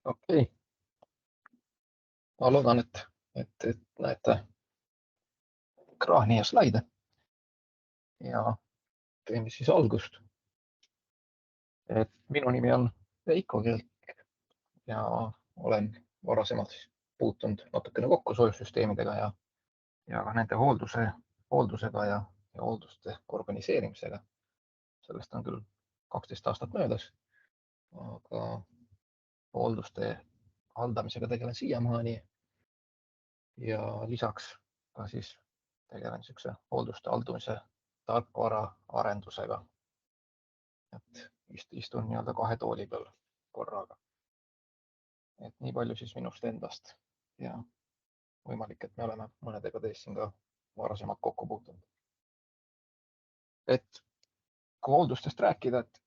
Okei. Ma loodan, et näete ekraani ja slaide ja teeme siis algust. Minu nimi on Veiko Kilk ja olen varasemalt puutunud natukene kokku soojussüsteemidega ja ka nende hooldusega ja hoolduste organiseerimisega. Sellest on küll 12 aastat möödas, aga hoolduste haldamisega tegelen siiamaani ja lisaks ka siis tegelen niisuguse hoolduste haldumise tarkvara arendusega. Istun nii-öelda kahe tooli peal korraga. Nii palju siis minust endast ja võimalik, et me oleme mõnedega teist siin ka varasemalt kokku puutunud. Kui hooldustest rääkida, et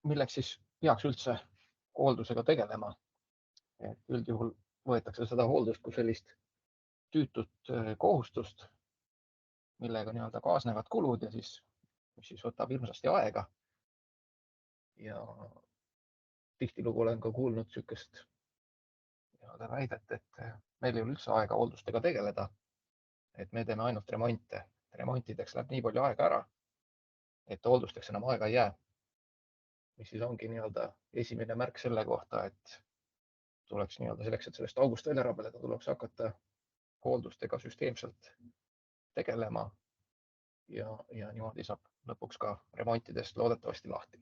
milleks siis peaks üldse hooldusega tegelema? Üldjuhul võetakse seda hooldust kui sellist tüütut kohustust, millega nii-öelda kaasnevad kulud ja mis võtab hirmsasti aega. Ja tihtilugu olen ka kuulnud niisugust väidet, et meil ei ole üldse aega hooldustega tegeleda, et me teeme ainult remonte. Remontideks läheb nii palju aega ära, et hooldusteks enam aega ei jää. Mis siis ongi nii-öelda esimene märk selle kohta, et tuleks nii-öelda selleks, et sellest august välja rabeleda, tuleks hakata hooldustega süsteemselt tegelema ja niimoodi saab lõpuks ka remontidest loodetavasti lahti.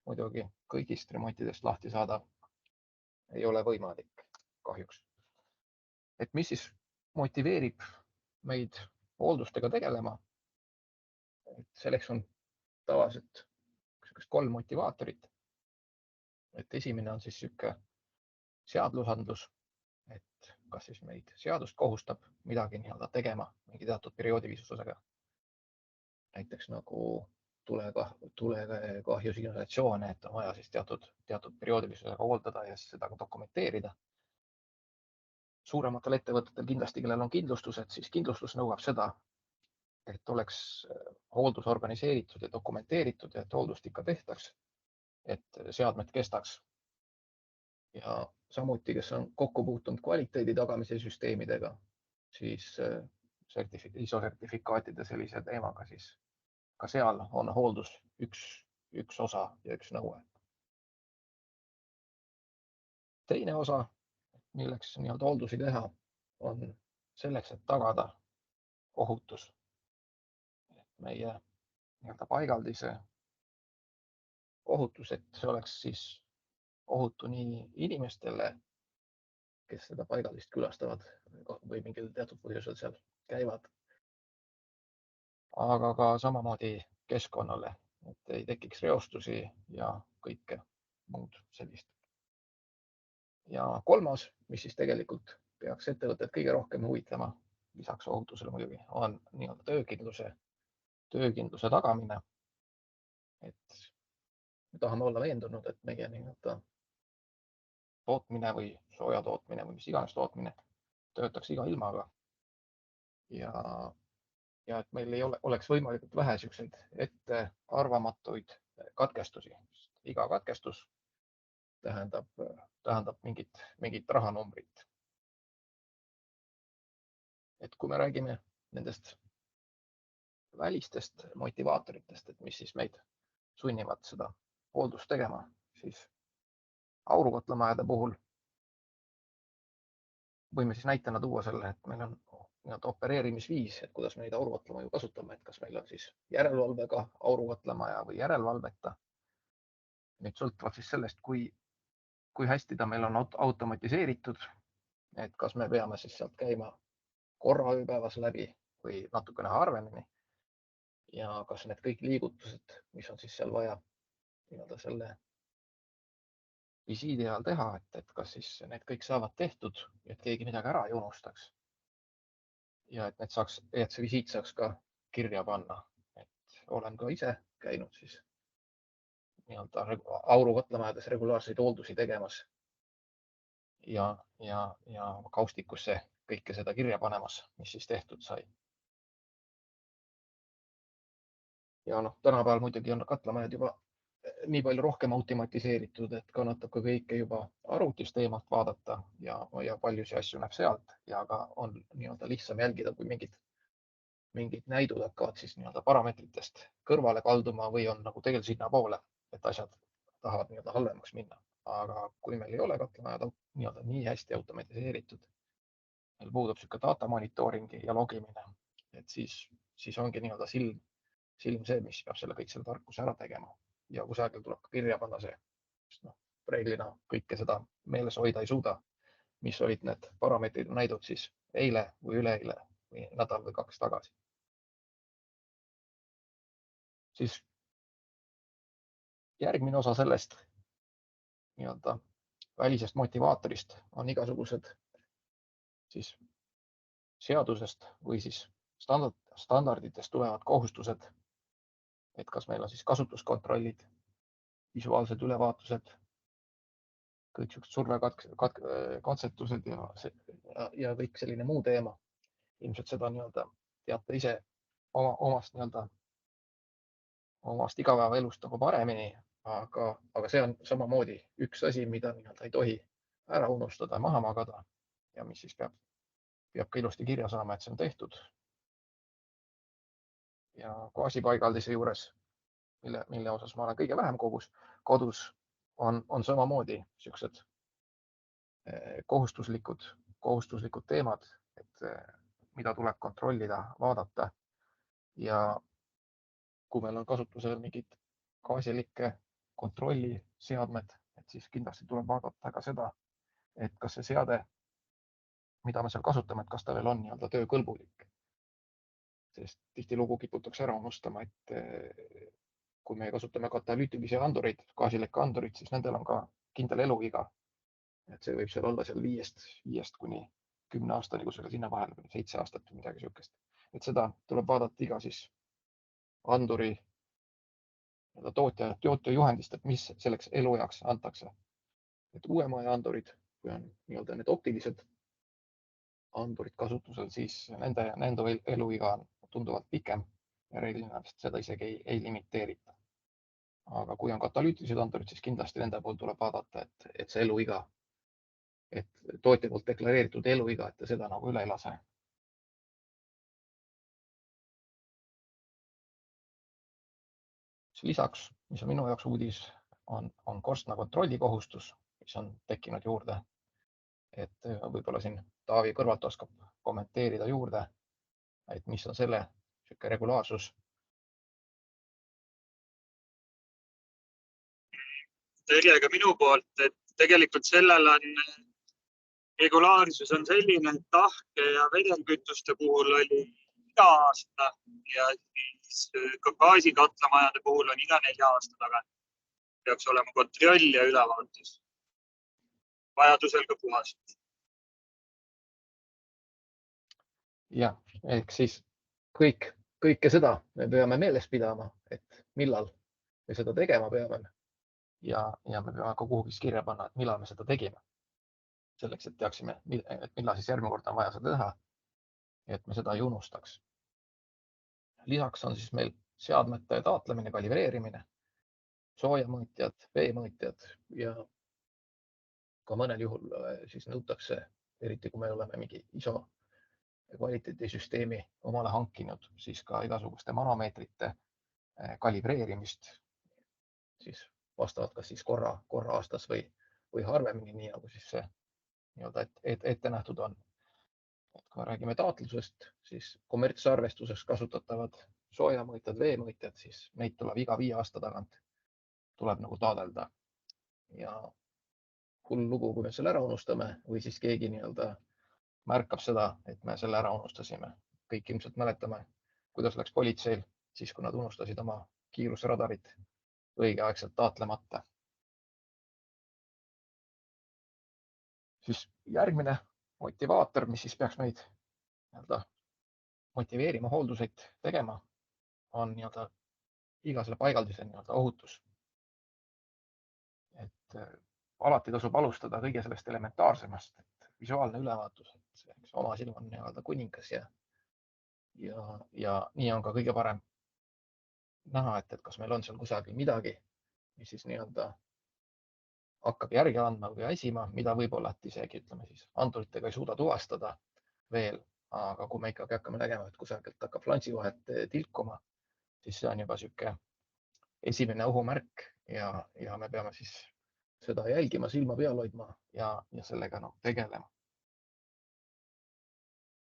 Muidugi kõigist remontidest lahti saada ei ole võimalik kahjuks. Mis siis motiveerib meid hooldustega tegelema? Selleks on tavaliselt 3 motivaatorit. Esimene on siis niisugune seadusandlus, et kas siis meid seadust kohustab midagi nii-öelda tegema mingi teatud perioodilisusega. Näiteks nagu tulekahju signalatsioone, et on vaja siis teatud perioodilisusega hooldada ja seda ka dokumenteerida. Suurematel ettevõtetel kindlasti, kellel on kindlustused, siis kindlustus nõuab seda, et oleks hooldus organiseeritud ja dokumenteeritud ja et hooldust ikka tehtaks, et seadmed kestaks. Ja samuti, kes on kokku puutunud kvaliteedi tagamise süsteemidega, siis ISO sertifikaatide sellise teemaga, siis ka seal on hooldus üks osa ja üks nõue. Teine osa, milleks nii-öelda hooldusi teha, on selleks, et tagada ohutus. Meie nii-öelda paigaldise ohutus, et see oleks siis ohutu nii inimestele, kes seda paigaldist külastavad või mingil teatud põhjusel seal käivad, aga ka samamoodi keskkonnale, et ei tekiks reostusi ja kõike muud sellist. Ja kolmas, mis siis tegelikult peaks ettevõtted kõige rohkem huvitama, lisaks ohutusele muidugi, on nii-öelda töökindluse tagamine. Et me tahame olla veendunud, et meie nii-öelda tootmine või sooja tootmine või mis iganes tootmine töötaks iga ilmaga. Ja et meil ei oleks võimalikult vähe selliseid ettearvamatuid katkestusi. Iga katkestus tähendab mingit rahanumbrit. Et kui me räägime nendest välistest motivaatoritest, et mis siis meid sunnivad seda hooldust tegema, siis aurukotlamaajade puhul võime siis näitena tuua selle, et meil on opereerimisviis, et kuidas me neid aurukotlamaaju kasutame, et kas meil on siis järelevalvega aurukotlamaja või järelevalveta. Nüüd sõltuvalt siis sellest, kui hästi ta meil on automatiseeritud, et kas me peame siis sealt käima korra ööpäevas läbi või natukene harvemini. Ja kas need kõik liigutused, mis on siis seal vaja selle visiidi ajal teha, et kas siis need kõik saavad tehtud, et keegi midagi ära ei unustaks. Ja et see visiit saaks ka kirja panna. Et olen ka ise käinud siis nii-öelda aurukotlamaajades regulaarseid hooldusi tegemas ja kaustikusse kõike seda kirja panemas, mis siis tehtud sai. Ja tänapäeval muidugi on katlamajad juba nii palju rohkem automatiseeritud, et kannatab ka kõike juba arvutist eemalt vaadata ja paljusid asju näeb sealt ja ka on nii-öelda lihtsam jälgida, kui mingid näidud hakkavad siis nii-öelda parameetritest kõrvale kalduma või on nagu tegelikult sinnapoole, et asjad tahavad nii-öelda halvemaks minna. Aga kui meil ei ole katlamajad nii-öelda nii hästi automatiseeritud, meil puudub sihuke data monitooring ja logimine, et siis ongi nii-öelda silm see, mis peab kõik selle tarkuse ära tegema ja kusagil tuleb ka kirja panna see. Reeglina kõike seda meeles hoida ei suuda, mis olid need parameetrid näidud siis eile või üleeile või nädal või 2 tagasi. Siis järgmine osa sellest nii-öelda välisest motivaatorist on igasugused siis seadusest või siis standarditest tulevad kohustused. Et kas meil on siis kasutuskontrollid, visuaalsed ülevaatused, kõik siuksed survekatsetused ja kõik selline muu teema. Ilmselt seda nii-öelda teate ise omast igapäevaelust nagu paremini, aga see on samamoodi üks asi, mida nii-öelda ei tohi ära unustada, maha magada ja mis siis peab ka ilusti kirja saama, et see on tehtud. Ja gaasipaigaldise juures, mille osas ma olen kõige vähem kodus, on samamoodi siuksed kohustuslikud teemad, et mida tuleb kontrollida, vaadata. Ja kui meil on kasutusel mingid gaasilikke kontrolliseadmed, et siis kindlasti tuleb vaadata ka seda, et kas see seade, mida me seal kasutame, et kas ta veel on nii-öelda töökõlbulik. Sest tihtilugu kiputakse ära unustama, et kui me kasutame katalüütilisi andureid, gaasilikke andurid, siis nendel on ka kindel eluiga. Et see võib seal olla seal 5 kuni 10 aastani, kui sinna vahele või 7 aastat või midagi sihukest. Et seda tuleb vaadata iga siis anduri tootja juhendist, et mis selleks elueaks antakse. Et uuemaja andurid, kui on nii-öelda need optilised andurid kasutusel, siis nende eluiga on tunduvalt pikem ja reeglina seda isegi ei limiteerita. Aga kui on katalüütilised andurid, siis kindlasti nende puhul tuleb vaadata, et see eluiga, et tootja poolt deklareeritud eluiga, et ta seda nagu üle ei lase. Lisaks, mis on minu jaoks uudis, on korstna kontrolli kohustus, mis on tekkinud juurde. Et võib-olla siin Taavi kõrvalt oskab kommenteerida juurde, et mis on selle sihuke regulaarsus. Tere ka minu poolt, et tegelikult sellel on regulaarsus on selline, et tahke ja vedelkütuste puhul oli iga aasta ja siis ka gaasikatlamajade puhul on iga 4 aasta tagant. Peaks olema kontroll ja ülevaatus. Vajadusel ka puhastus. Jah, ehk siis kõike seda me peame meeles pidama, et millal me seda tegema peame. Ja me peame ka kuhugi kirja panna, et millal me seda tegime. Selleks, et teaksime, et millal siis järgmine kord on vaja seda teha, et me seda ei unustaks. Lisaks on siis meil seadmete taatlemine, kalibreerimine, soojamõõtjad, veemõõtjad ja ka mõnel juhul siis nõutakse, eriti kui me oleme mingi ISO kvaliteedisüsteemi omale hankinud, siis ka igasuguste manomeetrite kalibreerimist siis vastavalt kas siis korra aastas või harvemini, nii nagu siis see nii-öelda ette nähtud on. Et kui me räägime taatlusest, siis kommertsarvestuses kasutatavad soojamõõtjad, veemõõtjad, siis neid tuleb iga 5 aasta tagant tuleb nagu taadelda. Ja hull lugu, kui me selle ära unustame või siis keegi nii-öelda märkab seda, et me selle ära unustasime. Kõik ilmselt mäletame, kuidas läks politseil siis, kui nad unustasid oma kiirusradarit õigeaegselt taatlemata. Siis järgmine motivaator, mis siis peaks meid motiveerima hoolduseid tegema, on iga selle paigaldise ohutus. Et alati tasub alustada kõige sellest elementaarsemast, et visuaalne ülevaatus, et oma silm on kuningas ja nii on ka kõige parem näha, et kas meil on seal kusagil midagi, mis siis nii-öelda hakkab järgi andma või väsima, mida võib-olla isegi ütleme siis anduritega ei suuda tuvastada veel, aga kui me ikkagi hakkame nägema, et kusagilt hakkab flansivahet tilkuma, siis see on juba niisugune esimene ohumärk ja me peame siis seda jälgima, silma peal hoidma ja sellega tegelema.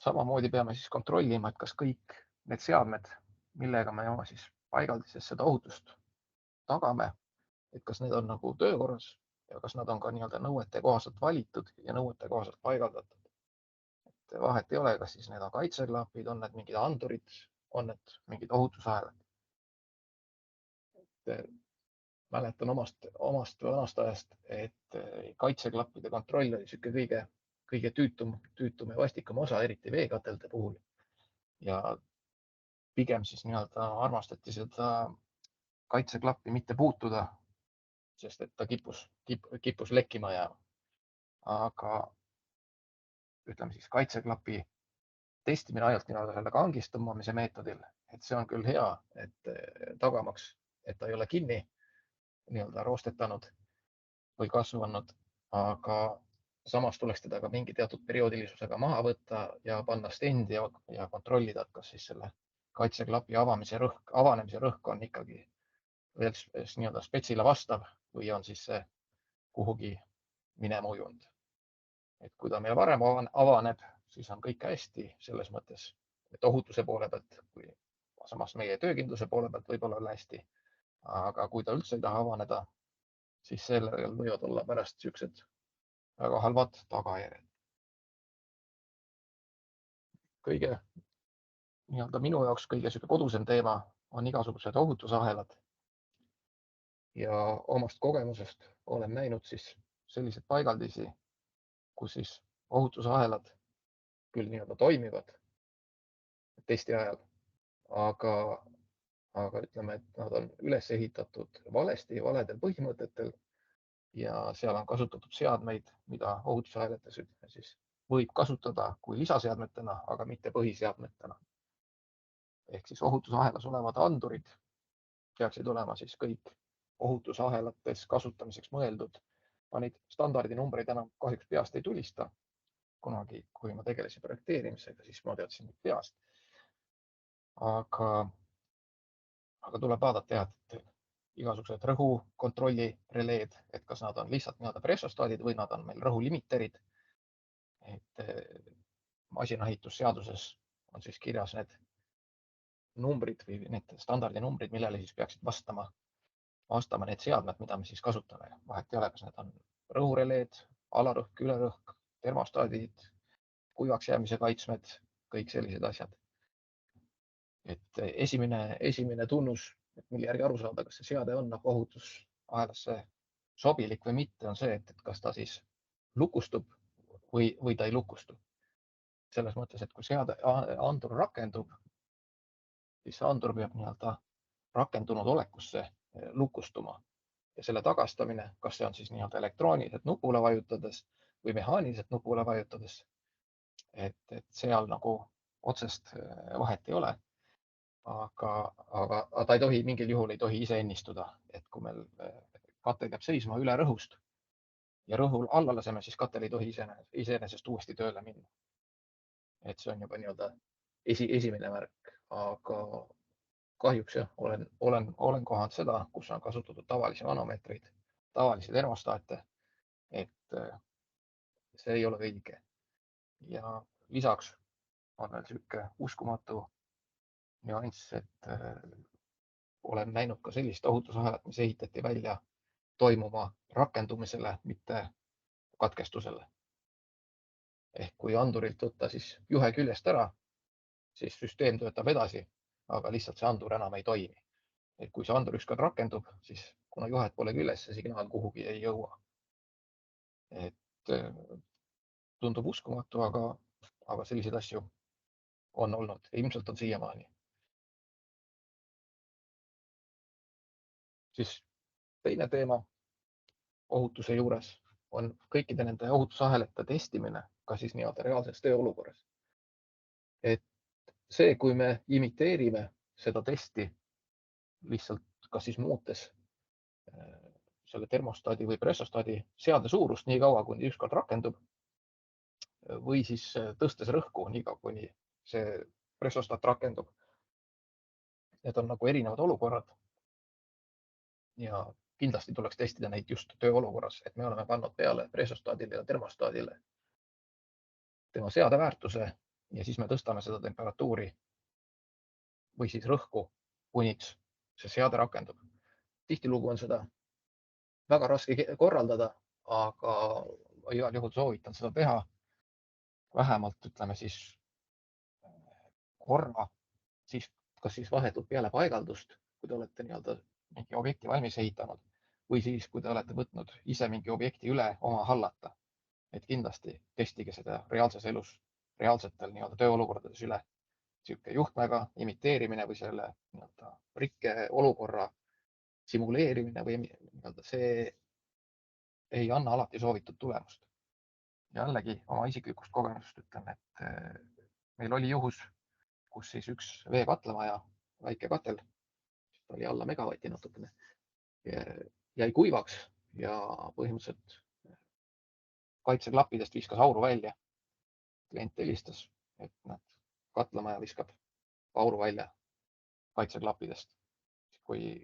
Samamoodi peame siis kontrollima, et kas kõik need seadmed, millega me oma siis paigaldises seda ohutust tagame, et kas need on nagu töökorras ja kas nad on ka nii-öelda nõuete kohaselt valitud ja nõuete kohaselt paigaldatud. Et vahet ei ole, kas siis need on kaitseklapid, on need mingid andurid, on need mingid ohutusahelad. Mäletan omast vanast ajast, et kaitseklappide kontroll oli niisugune kõige tüütum ja vastikum osa, eriti veekatelde puhul. Ja pigem siis nii-öelda armastati seda kaitseklappi mitte puutuda, sest et ta kippus lekkima jääma. Aga ütleme siis kaitseklapi testimine ainult nii-öelda selle kangistumamise meetodil, et see on küll hea, et tagamaks, et ta ei ole kinni nii-öelda roostetanud või kasvanud, aga samas tuleks teda ka mingi teatud perioodilisusega maha võtta ja panna stendi ja kontrollida, et kas siis selle kaitseklapi avanemise rõhk on ikkagi veel nii-öelda spetsile vastav või on siis see kuhugi minema ujunud. Et kui ta meil varem avaneb, siis on kõik hästi selles mõttes, et ohutuse poole pealt, kui samas meie töökindluse poole pealt võib-olla olla hästi. Aga kui ta üldse ei taha avaneda, siis sellel võivad olla pärast niisugused väga halvad tagajärjed. Kõige nii-öelda minu jaoks kõige kodusem teema on igasugused ohutusahelad. Ja omast kogemusest olen näinud siis selliseid paigaldisi, kus siis ohutusahelad küll nii-öelda toimivad testi ajal, aga ütleme, et nad on üles ehitatud valesti, valedel põhimõtetel ja seal on kasutatud seadmeid, mida ohutusahelates siis võib kasutada kui lisaseadmetena, aga mitte põhiseadmetena. Ehk siis ohutusahelas olevad andurid peaksid olema siis kõik ohutusahelates kasutamiseks mõeldud. Ma neid standardinumbreid enam kahjuks peast ei tulista. Kunagi, kui ma tegelesin projekteerimisega, siis ma teadsin peast. Aga tuleb vaadata, et igasugused rõhukontrolli releed, et kas nad on lihtsalt nii-öelda pressostaadid või nad on meil rõhulimiterid. Et masinaehitusseaduses on siis kirjas need numbrid või need standardinumbrid, millele siis peaksid vastama need seadmed, mida me siis kasutame. Vahet ei ole, kas need on rõhureleed, alarõhk, ülerõhk, termostaadid, kuivaks jäämise kaitsmed, kõik sellised asjad. Et esimene tunnus, mille järgi aru saada, kas see seade on ohutusahelasse sobilik või mitte, on see, et kas ta siis lukustub või ta ei lukustu. Selles mõttes, et kui seade andur rakendub, siis see andur peab nii-öelda rakendunud olekusse lukustuma ja selle tagastamine, kas see on siis nii-öelda elektrooniliselt nupule vajutades või mehaaniliselt nupule vajutades, et seal nagu otsest vahet ei ole. Aga ta ei tohi, mingil juhul ei tohi ise ennistuda, et kui meil katel jääb seisma üle rõhust ja rõhul alla laseme, siis katel ei tohi iseenesest uuesti tööle minna. Et see on juba nii-öelda esimene märk, aga kahjuks jah, olen kohanud seda, kus on kasutatud tavalisi manomeetreid, tavalisi termostaate, et see ei ole õige. Ja lisaks on veel niisugune uskumatu nüanss, et olen näinud ka sellist ohutusahelat, mis ehitati välja toimuma rakendumisele, mitte katkestusele. Ehk kui andurilt võtta siis juhe küljest ära, siis süsteem töötab edasi, aga lihtsalt see andur enam ei toimi. Et kui see andur ükskord rakendub, siis kuna juhet pole küljes, see signaal kuhugi ei jõua. Et tundub uskumatu, aga selliseid asju on olnud, ilmselt on siiamaani. Siis teine teema ohutuse juures on kõikide nende ohutusahelate testimine, ka siis nii-öelda reaalses tööolukorras. Et see, kui me imiteerime seda testi lihtsalt kas siis muutes selle termostaadi või pressostaadi seade suurust nii kaua, kuni ükskord rakendub või siis tõstes rõhku nii kaua, kuni see pressostaat rakendub. Need on nagu erinevad olukorrad ja kindlasti tuleks testida neid just tööolukorras, et me oleme pannud peale pressostaadile ja termostaadile tema seade väärtuse ja siis me tõstame seda temperatuuri või siis rõhku, kuniks see seade rakendub. Tihtilugu on seda väga raske korraldada, aga igal juhul soovitan seda teha vähemalt, ütleme siis korra, siis kas siis vahetult peale paigaldust, kui te olete nii-öelda mingi objekti valmis ehitanud või siis, kui te olete võtnud ise mingi objekti üle oma hallata. Et kindlasti testige seda reaalses elus, reaalsetel nii-öelda tööolukordades üle. Sihuke juhtmega imiteerimine või selle nii-öelda rikke olukorra simuleerimine või nii-öelda see ei anna alati soovitud tulemust. Jällegi oma isiklikust kogemusest ütlen, et meil oli juhus, kus siis üks veekatlamaja, väike katel, oli alla megavati natukene, jäi kuivaks ja põhimõtteliselt kaitseklappidest viskas auru välja. Klient helistas, et katlamaja viskab auru välja kaitseklappidest. Kui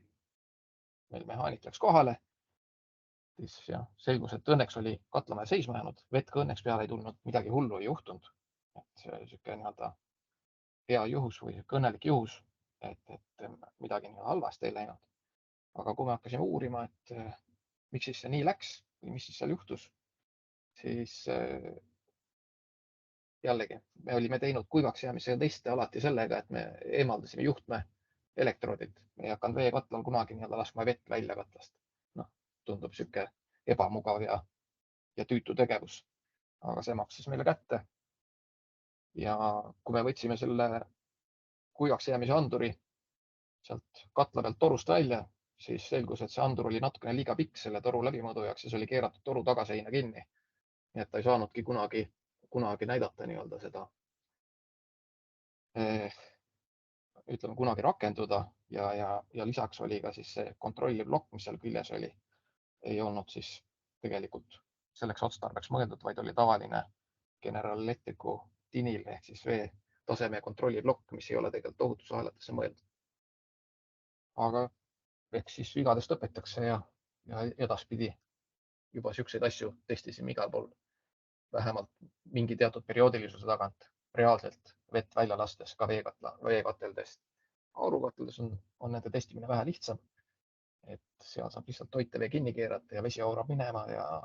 meil mehaanik läks kohale, siis selgus, et õnneks oli katlamaja seisma jäänud, vett ka õnneks peale ei tulnud, midagi hullu ei juhtunud. Et see sihuke nii-öelda hea juhus või õnnelik juhus, et midagi halvasti ei läinud. Aga kui me hakkasime uurima, et miks siis see nii läks või mis siis seal juhtus, siis jällegi me olime teinud kuivaks jäämise teste alati sellega, et me eemaldasime juhtme elektroodid. Me ei hakanud veekatlal kunagi laskma vett välja katlast. Tundub sihuke ebamugav ja tüütu tegevus, aga see maksis meile kätte. Ja kui me võtsime selle kuivaks jäämise anduri sealt katla pealt torust välja, siis selgus, et see andur oli natukene liiga pikk selle toru läbimõõdu jaoks ja see oli keeratud toru tagaseina kinni. Nii et ta ei saanudki kunagi näidata nii-öelda seda, ütleme kunagi rakenduda ja lisaks oli ka siis see kontrolliplokk, mis seal küljes oli, ei olnud siis tegelikult selleks otstarbeks mõeldud, vaid oli tavaline General Electricu tinil ehk siis vee taseme kontrolliplokk, mis ei ole tegelikult ohutusahelatesse mõeldud. Aga eks siis vigadest õpitakse ja edaspidi juba siukseid asju testisime igal pool, vähemalt mingi teatud perioodilisuse tagant reaalselt vett välja lastes ka veekateldest. Aurukateldes on nende testimine vähe lihtsam, et seal saab lihtsalt toitevee kinni keerata ja vesi aurab minema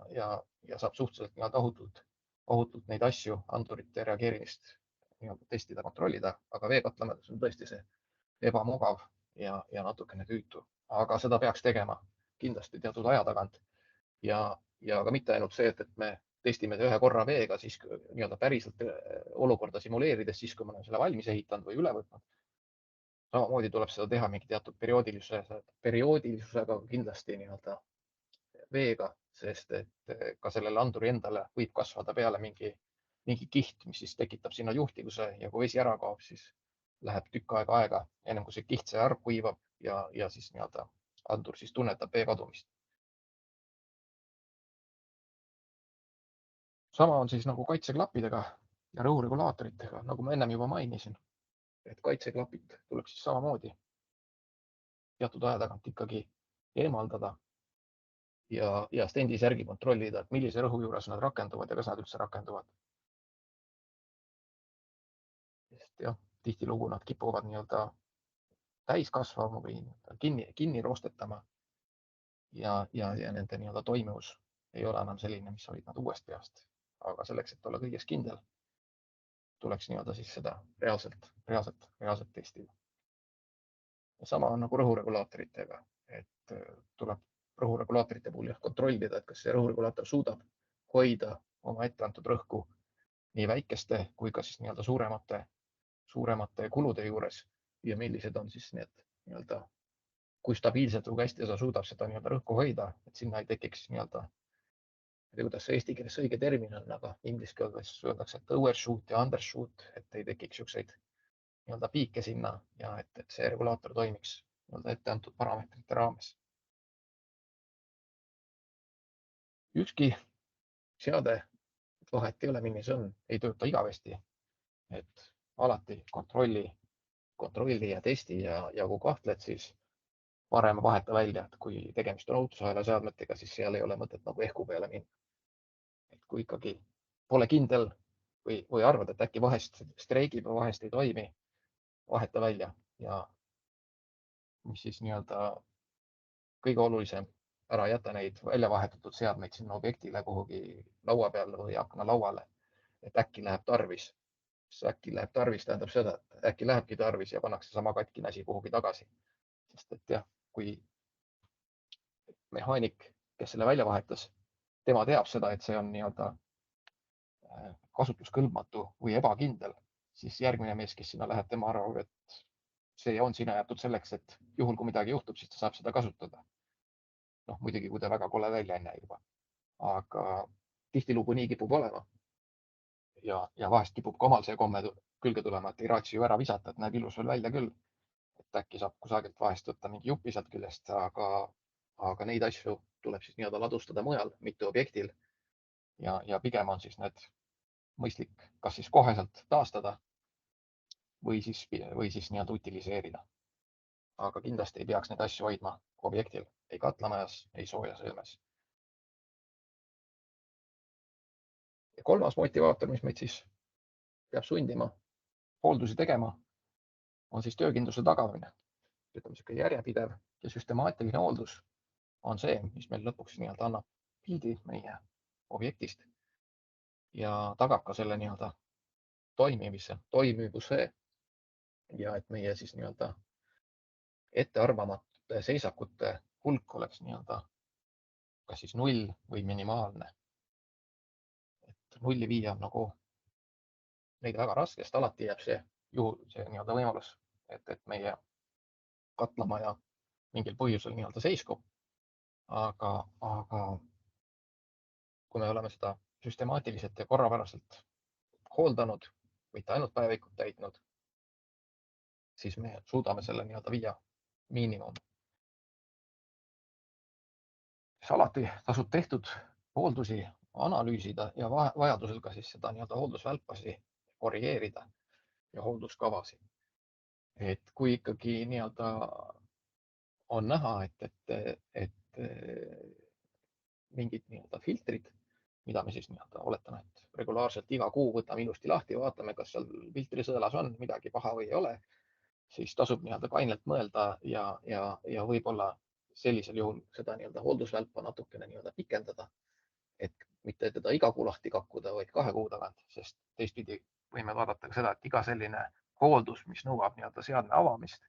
ja saab suhteliselt ohutult neid asju, andurite reageerimist testida, kontrollida, aga veekatlamades on tõesti see ebamugav ja natukene tüütu, aga seda peaks tegema kindlasti teatud aja tagant ja ka mitte ainult see, et me testime ühe korra veega, siis nii-öelda päriselt olukorda simuleerides, siis kui me oleme selle valmis ehitanud või üle võtnud. Samamoodi tuleb seda teha mingi teatud perioodilisusega kindlasti nii-öelda veega, sest et ka sellele anduri endale võib kasvada peale mingi kiht, mis siis tekitab sinna juhtivuse ja kui vesi ära kaob, siis läheb tükk aega, ennem kui see kiht see ära kuivab ja siis nii-öelda andur siis tunnetab vee kadumist. Sama on siis nagu kaitseklappidega ja rõhuregulaatoritega, nagu ma ennem juba mainisin, et kaitseklapid tuleb siis samamoodi teatud aja tagant ikkagi eemaldada ja stendis järgi kontrollida, et millise rõhu juures nad rakenduvad ja kas nad üldse rakenduvad. Sest jah, tihtilugu nad kipuvad nii-öelda täis kasvama või kinni roostetama ja nende nii-öelda toimivus ei ole enam selline, mis olid nad uuest peast. Aga selleks, et olla kõiges kindel, tuleks nii-öelda siis seda reaalselt testida. Ja sama on nagu rõhuregulaatoritega, et tuleb rõhuregulaatorite puhul kontrollida, et kas see rõhuregulaator suudab hoida oma etteantud rõhku nii väikeste kui ka siis nii-öelda suuremate kulude juures ja millised on siis need nii-öelda, kui stabiilselt või hästi ta suudab seda nii-öelda rõhku hoida, et sinna ei tekiks nii-öelda, ei tea, kuidas see eesti keeles õige termin on, aga inglise keeles öeldakse, et overshoot ja undershoot, et ei tekiks siukseid nii-öelda piike sinna ja et see regulaator toimiks nii-öelda etteantud parameetrite raames. ükski seade, vahet ei ole, milline see on, ei tööta igavesti. Et alati kontrolli ja testi ja kui kahtled, siis parem vaheta välja, et kui tegemist on ohutusahela seadmetega, siis seal ei ole mõtet nagu ehku peale minna. Et kui ikkagi pole kindel või arvad, et äkki vahest streigib või vahest ei toimi, vaheta välja ja mis siis kõige olulisem, ära jäta neid välja vahetatud seadmeid sinna objektile kuhugi laua peale või aknalauale, et äkki läheb tarvis. Äkki läheb tarvis tähendab seda, et äkki lähebki tarvis ja pannakse sama katkine asi kuhugi tagasi. Sest et jah, kui mehaanik, kes selle välja vahetas, tema teab seda, et see on kasutuskõlbmatu või ebakindel, siis järgmine mees, kes sinna läheb, tema arvab, et see on sinna jäetud selleks, et juhul kui midagi juhtub, siis ta saab seda kasutada. Muidugi, kui ta väga kole välja ei näe juba, aga tihtilugu nii kipub olema. Ja vahest kipub ka omal see komme külge tulema, et ei raatsi ju ära visata, et näeb ilus veel välja küll. Et äkki saab kusagilt vahest võtta mingi jupi sealt küljest, aga neid asju tuleb siis ladustada mujal, mitte objektil. Ja pigem on siis need mõistlik kas siis koheselt taastada või siis utiliseerida. Aga kindlasti ei peaks neid asju hoidma objektil, ei katlamajas, ei soojas ilmes. Ja kolmas motivaator, mis meid siis peab sundima hooldusi tegema, on siis töökindluse tagamine. Ütleme, järjepidev ja süstemaatiline hooldus on see, mis meil lõpuks annab pildi meie objektist ja tagab ka selle toimivuse ja et meie siis ettearvamatute seisakute hulk oleks kas siis null või minimaalne. Et nulli viia on nagu neid väga raske, sest alati jääb see võimalus, et meie katlamaja mingil põhjusel seiskub. Aga kui me oleme seda süstemaatiliselt ja korrapäraselt hooldanud, mitte ainult päevikut täitnud, siis me suudame selle viia miinimum. Alati tasub tehtud hooldusi analüüsida ja vajadusel ka siis seda hooldusvälpasi korrigeerida ja hoolduskavasid. Et kui ikkagi on näha, et mingid filtrid, mida me siis oletame, et regulaarselt iga kuu võtame ilusti lahti, vaatame, kas seal filtrisõelas on midagi paha või ei ole, siis tasub kainelt mõelda ja võib-olla sellisel juhul seda hooldusvälpa natukene pikendada, et mitte teda iga kuu lahti kakkuda, vaid 2 kuu tagant, sest teistpidi võime vaadata ka seda, et iga selline hooldus, mis nõuab seadme avamist,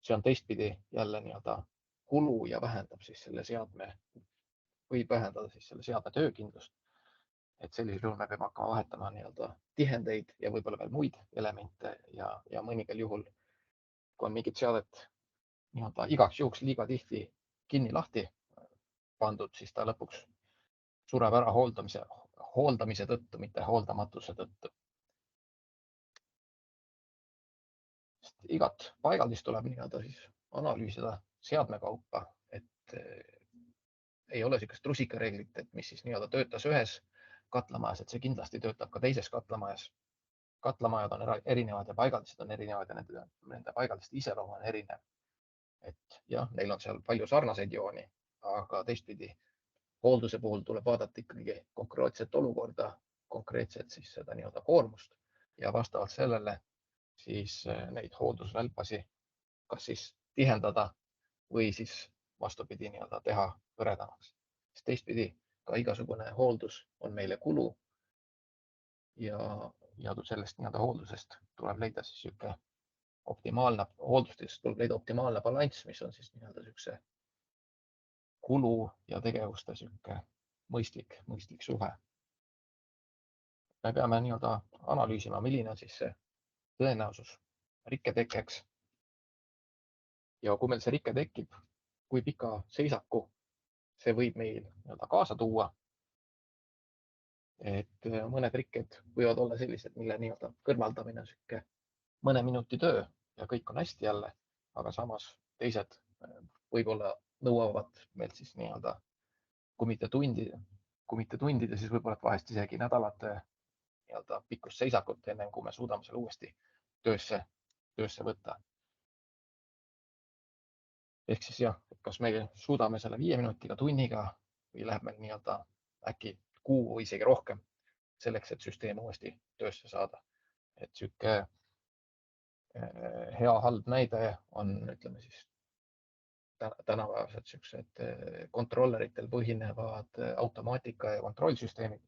see on teistpidi jälle kulu ja vähendab siis selle seadme, võib vähendada siis selle seadme töökindlust. Et sellisel juhul me peame hakkama vahetama tihendeid ja võib-olla veel muid elemente ja mõningal juhul, kui on mingit seadet igaks juhuks liiga tihti kinni lahti pandud, siis ta lõpuks sureb ära hooldamise tõttu, mitte hooldamatuse tõttu. Igat paigaldist tuleb siis analüüsida seadme kaupa, et ei ole sellist rusikareeglit, et mis siis töötas ühes katlamajas, et see kindlasti töötab ka teises katlamajas. Katlamajad on erinevad ja paigaldised on erinevad ja nende paigaldiste iseloom on erinev. Et jah, neil on seal palju sarnaseid jooni, aga teistpidi hoolduse puhul tuleb vaadata ikkagi konkreetset olukorda, konkreetset siis seda koormust ja vastavalt sellele siis neid hooldusvälpasi kas siis tihendada või siis vastupidi teha hõredamaks. Sest teistpidi ka igasugune hooldus on meile kulu ja sellest hooldusest tuleb leida siis hooldustest tuleb leida optimaalne balanss, mis on siis niisuguse kulu ja tegevuste mõistlik suhe. Me peame analüüsima, milline on siis see tõenäosus rikketekkeks. Ja kui meil see rikke tekib, kui pika seisaku see võib meil kaasa tuua. Et mõned rikked võivad olla sellised, mille kõrvaldamine on mõne minuti töö ja kõik on hästi jälle, aga samas teised võib-olla nõuavad meilt siis nii-öelda kui mitte tundide, siis võib-olla vahest isegi nädalate nii-öelda pikkust seisakut, enne kui me suudame selle uuesti töösse võtta. Ehk siis jah, kas me suudame selle 5 minutiga, tunniga või läheb meil nii-öelda äkki kuu või isegi rohkem selleks, et süsteem uuesti töösse saada. Et sihuke hea halb näide on, ütleme siis, tänapäevased siuksed kontrolleritel põhinevad automaatika ja kontrollsüsteemid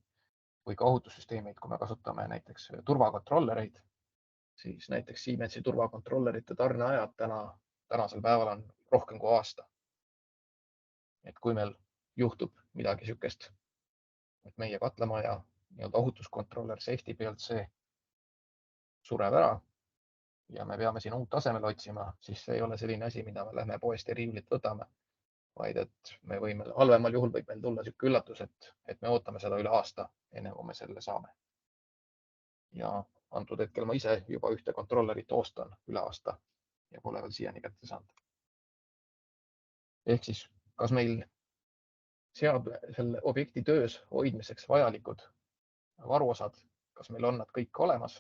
või ka ohutussüsteemid. Kui me kasutame näiteks turvakontrollereid, siis näiteks Siemensi turvakontrollerite tarneajad tänasel päeval on rohkem kui aasta. Et kui meil juhtub midagi sükest, et meie katlamaja nii-öelda ohutuskontroller safety PLC sureb ära ja me peame siin uut asemele otsima, siis see ei ole selline asi, mida me lähme poest ja riiulit võtame, vaid et me võime, halvemal juhul võib meil tulla sihuke üllatus, et me ootame seda üle aasta, enne kui me selle saame. Ja antud hetkel ma ise juba ühte kontrollerit oostan üle aasta ja pole veel siiani kätte saanud. Ehk siis, kas meil seab selle objekti töös hoidmiseks vajalikud varuosad, kas meil on nad kõik olemas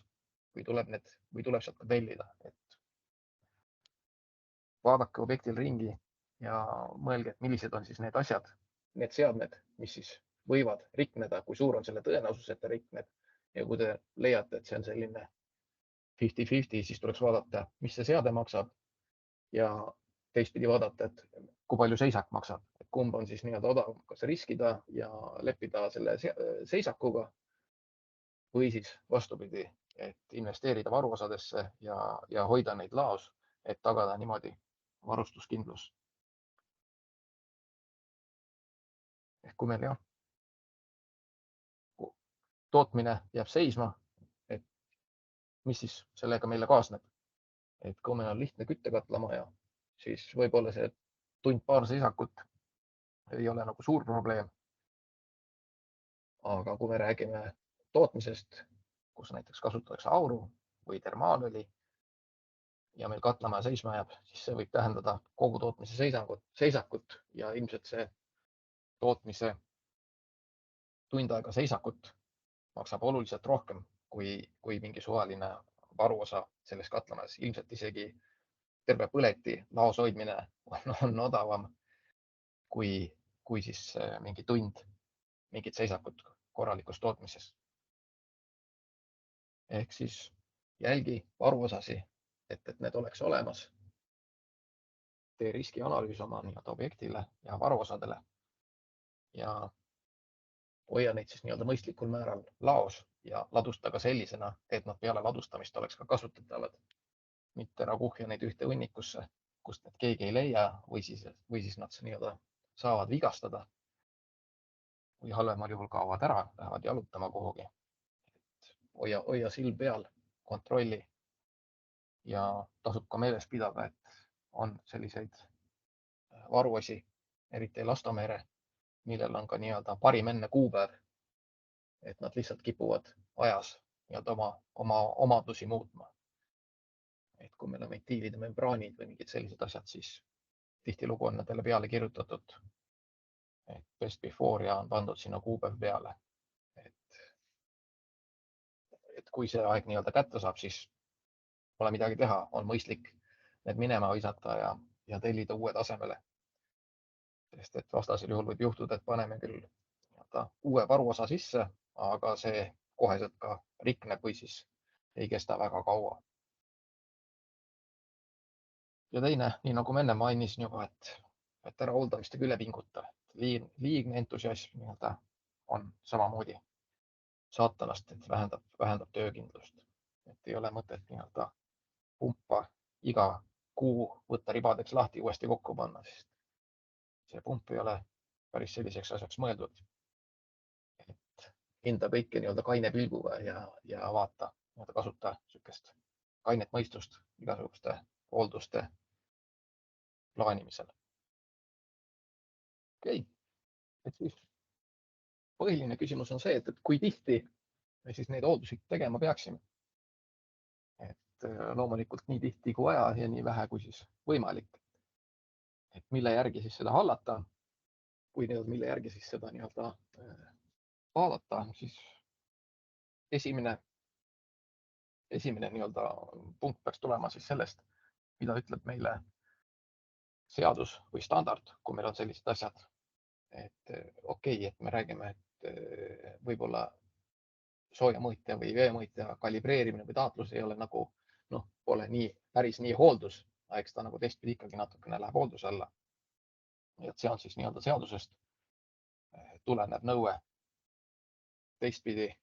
või tuleb sealt ka tellida, et vaadake objektil ringi ja mõelge, et millised on siis need asjad, need seadmed, mis siis võivad rikneda, kui suur on selle tõenäosus, et ta rikneb. Ja kui te leiate, et see on selline 50-50, siis tuleks vaadata, mis see seade maksab ja teistpidi vaadata, et kui palju seisak maksab, et kumb on siis nii-öelda odavam, kas riskida ja leppida selle seisakuga või siis vastupidi, et investeerida varuosadesse ja hoida neid laos, et tagada niimoodi varustuskindlus. Ehk kui meil tootmine jääb seisma, et mis siis sellega meile kaasneb? Et kui meil on lihtne küttekatlamaja, siis võib-olla see tund-paar seisakut ei ole nagu suur probleem. Aga kui me räägime tootmisest, kus näiteks kasutatakse auru või termaalõli ja meil katlamaja seisma jääb, siis see võib tähendada kogu tootmise seisakut ja ilmselt see tootmise tund aega seisakut maksab oluliselt rohkem kui mingi suvaline varuosa selles katlamajas. Ilmselt isegi terve põleti laos hoidmine on odavam kui siis mingi tund mingit seisakut korralikus tootmises. Ehk siis jälgi varuosasi, et need oleks olemas. Tee riskianalüüs oma objektile ja varuosadele ja hoia neid siis nii-öelda mõistlikul määral laos ja ladusta ka sellisena, et nad peale ladustamist oleks ka kasutatavad. Mitte ära kuhja neid ühte hunnikusse, kust need keegi ei leia või siis nad nii-öelda saavad vigastada või halvemal juhul kaovad ära, lähevad jalutama kuhugi. Hoia silm peal, kontrolli ja tasub ka meeles pidada, et on selliseid varuosi, eriti Elastomere, millel on ka nii-öelda parim enne kuupäev, et nad lihtsalt kipuvad ajas oma omadusi muutma. Et kui meil on ventiilide membraanid või mingid sellised asjad, siis tihtilugu on nendele peale kirjutatud, et best before ja on pandud sinna kuupäev peale. Et kui see aeg nii-öelda kätte saab, siis pole midagi teha, on mõistlik need minema visata ja tellida uued asemele. Sest et vastasel juhul võib juhtuda, et paneme küll uue varuosa sisse, aga see koheselt ka rikneb või siis ei kesta väga kaua. Ja teine, nii nagu ma enne mainisin juba, et ära hooldamistega üle pinguta. Liigne entusiasm on samamoodi saatanast, et vähendab töökindlust. Et ei ole mõtet pumpa iga kuu võtta ribadeks lahti, uuesti kokku panna, sest see pump ei ole päris selliseks asjaks mõeldud. Et hinda kõike kaine pilguga ja vaata, kasuta sükest kainet mõistust igasuguste hoolduste plaanimisel. Okei. Et siis põhiline küsimus on see, et kui tihti me siis neid hooldusi tegema peaksime. Et loomulikult nii tihti kui vaja ja nii vähe kui siis võimalik. et mille järgi siis seda hallata või mille järgi siis seda vaadata, siis esimene punkt peaks tulema siis sellest, mida ütleb meile seadus või standard, kui meil on sellised asjad. Et okei, et me räägime, et võib-olla soojamõõtja või veemõõtja kalibreerimine või taatlus ei ole pole päris nii hooldus, aga eks ta teistpidi ikkagi natukene läheb hoolduse alla. Et see on siis seadusest tulenev nõue. Teistpidi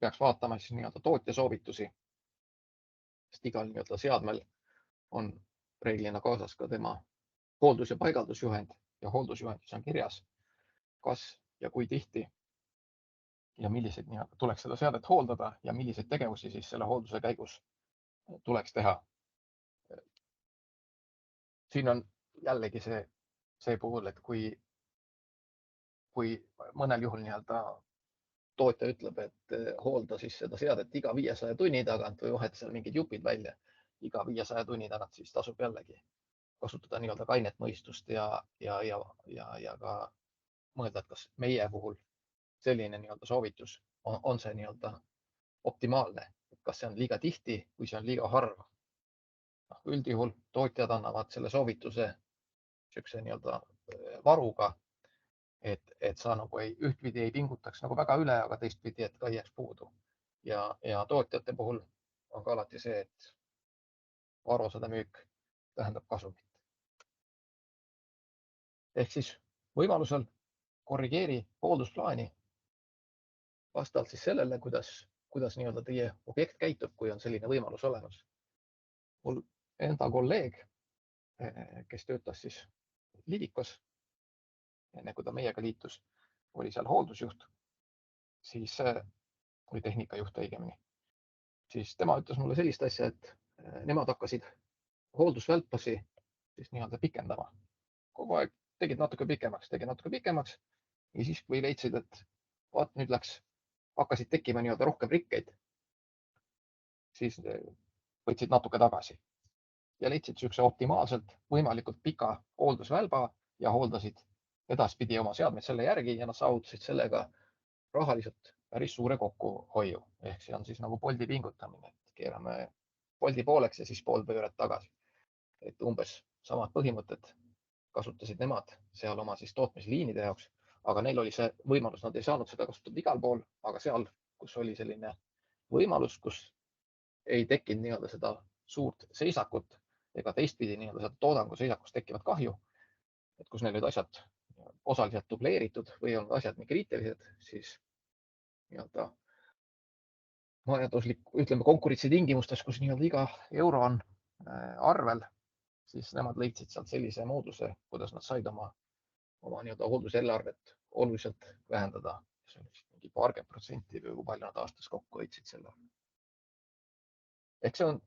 peaks vaatama siis tootja soovitusi, sest igal seadmel on reeglina kaasas ka tema hooldus- ja paigaldusjuhend ja hooldusjuhendis on kirjas, kas ja kui tihti ja milliseid tuleks seda seadet hooldada ja milliseid tegevusi siis selle hoolduse käigus tuleks teha. Siin on jällegi see puhul, et kui mõnel juhul tootja ütleb, et hoolda siis seda seadet iga 500 tunni tagant või vahet seal mingid jupid välja, iga 500 tunni tagant, siis tasub jällegi kasutada kainet mõistust ja ka mõelda, et kas meie puhul selline soovitus on see optimaalne, kas see on liiga tihti, kui see on liiga harva. Üldjuhul tootjad annavad selle soovituse siukse varuga, et sa ühtpidi ei pingutaks väga üle, aga teistpidi, et ka ei jääks puudu. Ja tootjate puhul on ka alati see, et varusade müük tähendab kasumit. Ehk siis võimalusel korrigeeri hooldusplaani vastavalt siis sellele, kuidas teie objekt käitub, kui on selline võimalus olemas. Mul enda kolleeg, kes töötas siis Lidicos, enne kui ta meiega liitus, oli seal hooldusjuht, või tehnikajuht õigemini. Siis tema ütles mulle sellist asja, et nemad hakkasid hooldusvälpasi siis pikendama. Kogu aeg tegid natuke pikemaks ja siis, kui leidsid, et nüüd hakkasid tekkima rohkem rikkeid, siis võtsid natuke tagasi ja leidsid siukse optimaalselt võimalikult pika hooldusvälba ja hooldasid edaspidi oma seadmeid selle järgi ja nad saavutasid sellega rahaliselt päris suure kokkuhoiu. Ehk see on siis nagu Bolti pingutamine, et keerame Bolti pooleks ja siis pool pööret tagasi. Et umbes samad põhimõtted kasutasid nemad seal oma siis tootmisliinide jaoks, aga neil oli see võimalus, nad ei saanud seda kasutada igal pool, aga seal, kus oli selline võimalus, kus ei tekkinud seda suurt seisakut ega teistpidi seda toodangu seisakust tekkivat kahju, et kus neil olid asjad osaliselt dubleeritud või on asjad nii kriitilised, siis majanduslik, ütleme konkurentsi tingimustes, kus iga euro on arvel, siis nemad leidsid sealt sellise mooduse, kuidas nad said oma hoolduseelarvet oluliselt vähendada. See on mingi paarkümmend protsenti või kui palju nad aastas kokku hoidsid selle. Ehk see on,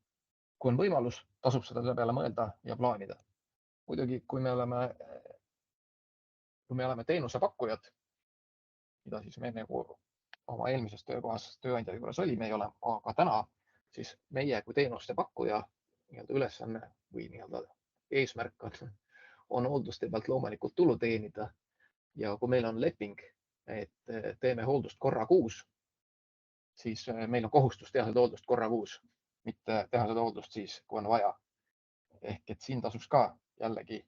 kui on võimalus, tasub selle peale mõelda ja plaanida. Muidugi, kui me oleme teenusepakkujad, mida siis me oma eelmises töökohas tööandja juures oli, me ei ole aga täna, siis meie kui teenuste pakkuja ülesanne või eesmärk on hoolduste pealt loomulikult tulu teenida. Ja kui meil on leping, et teeme hooldust korra kuus, siis meil on kohustus teha seda hooldust korra kuus, mitte teha seda hooldust siis, kui on vaja. Ehk et siin tasuks ka jällegi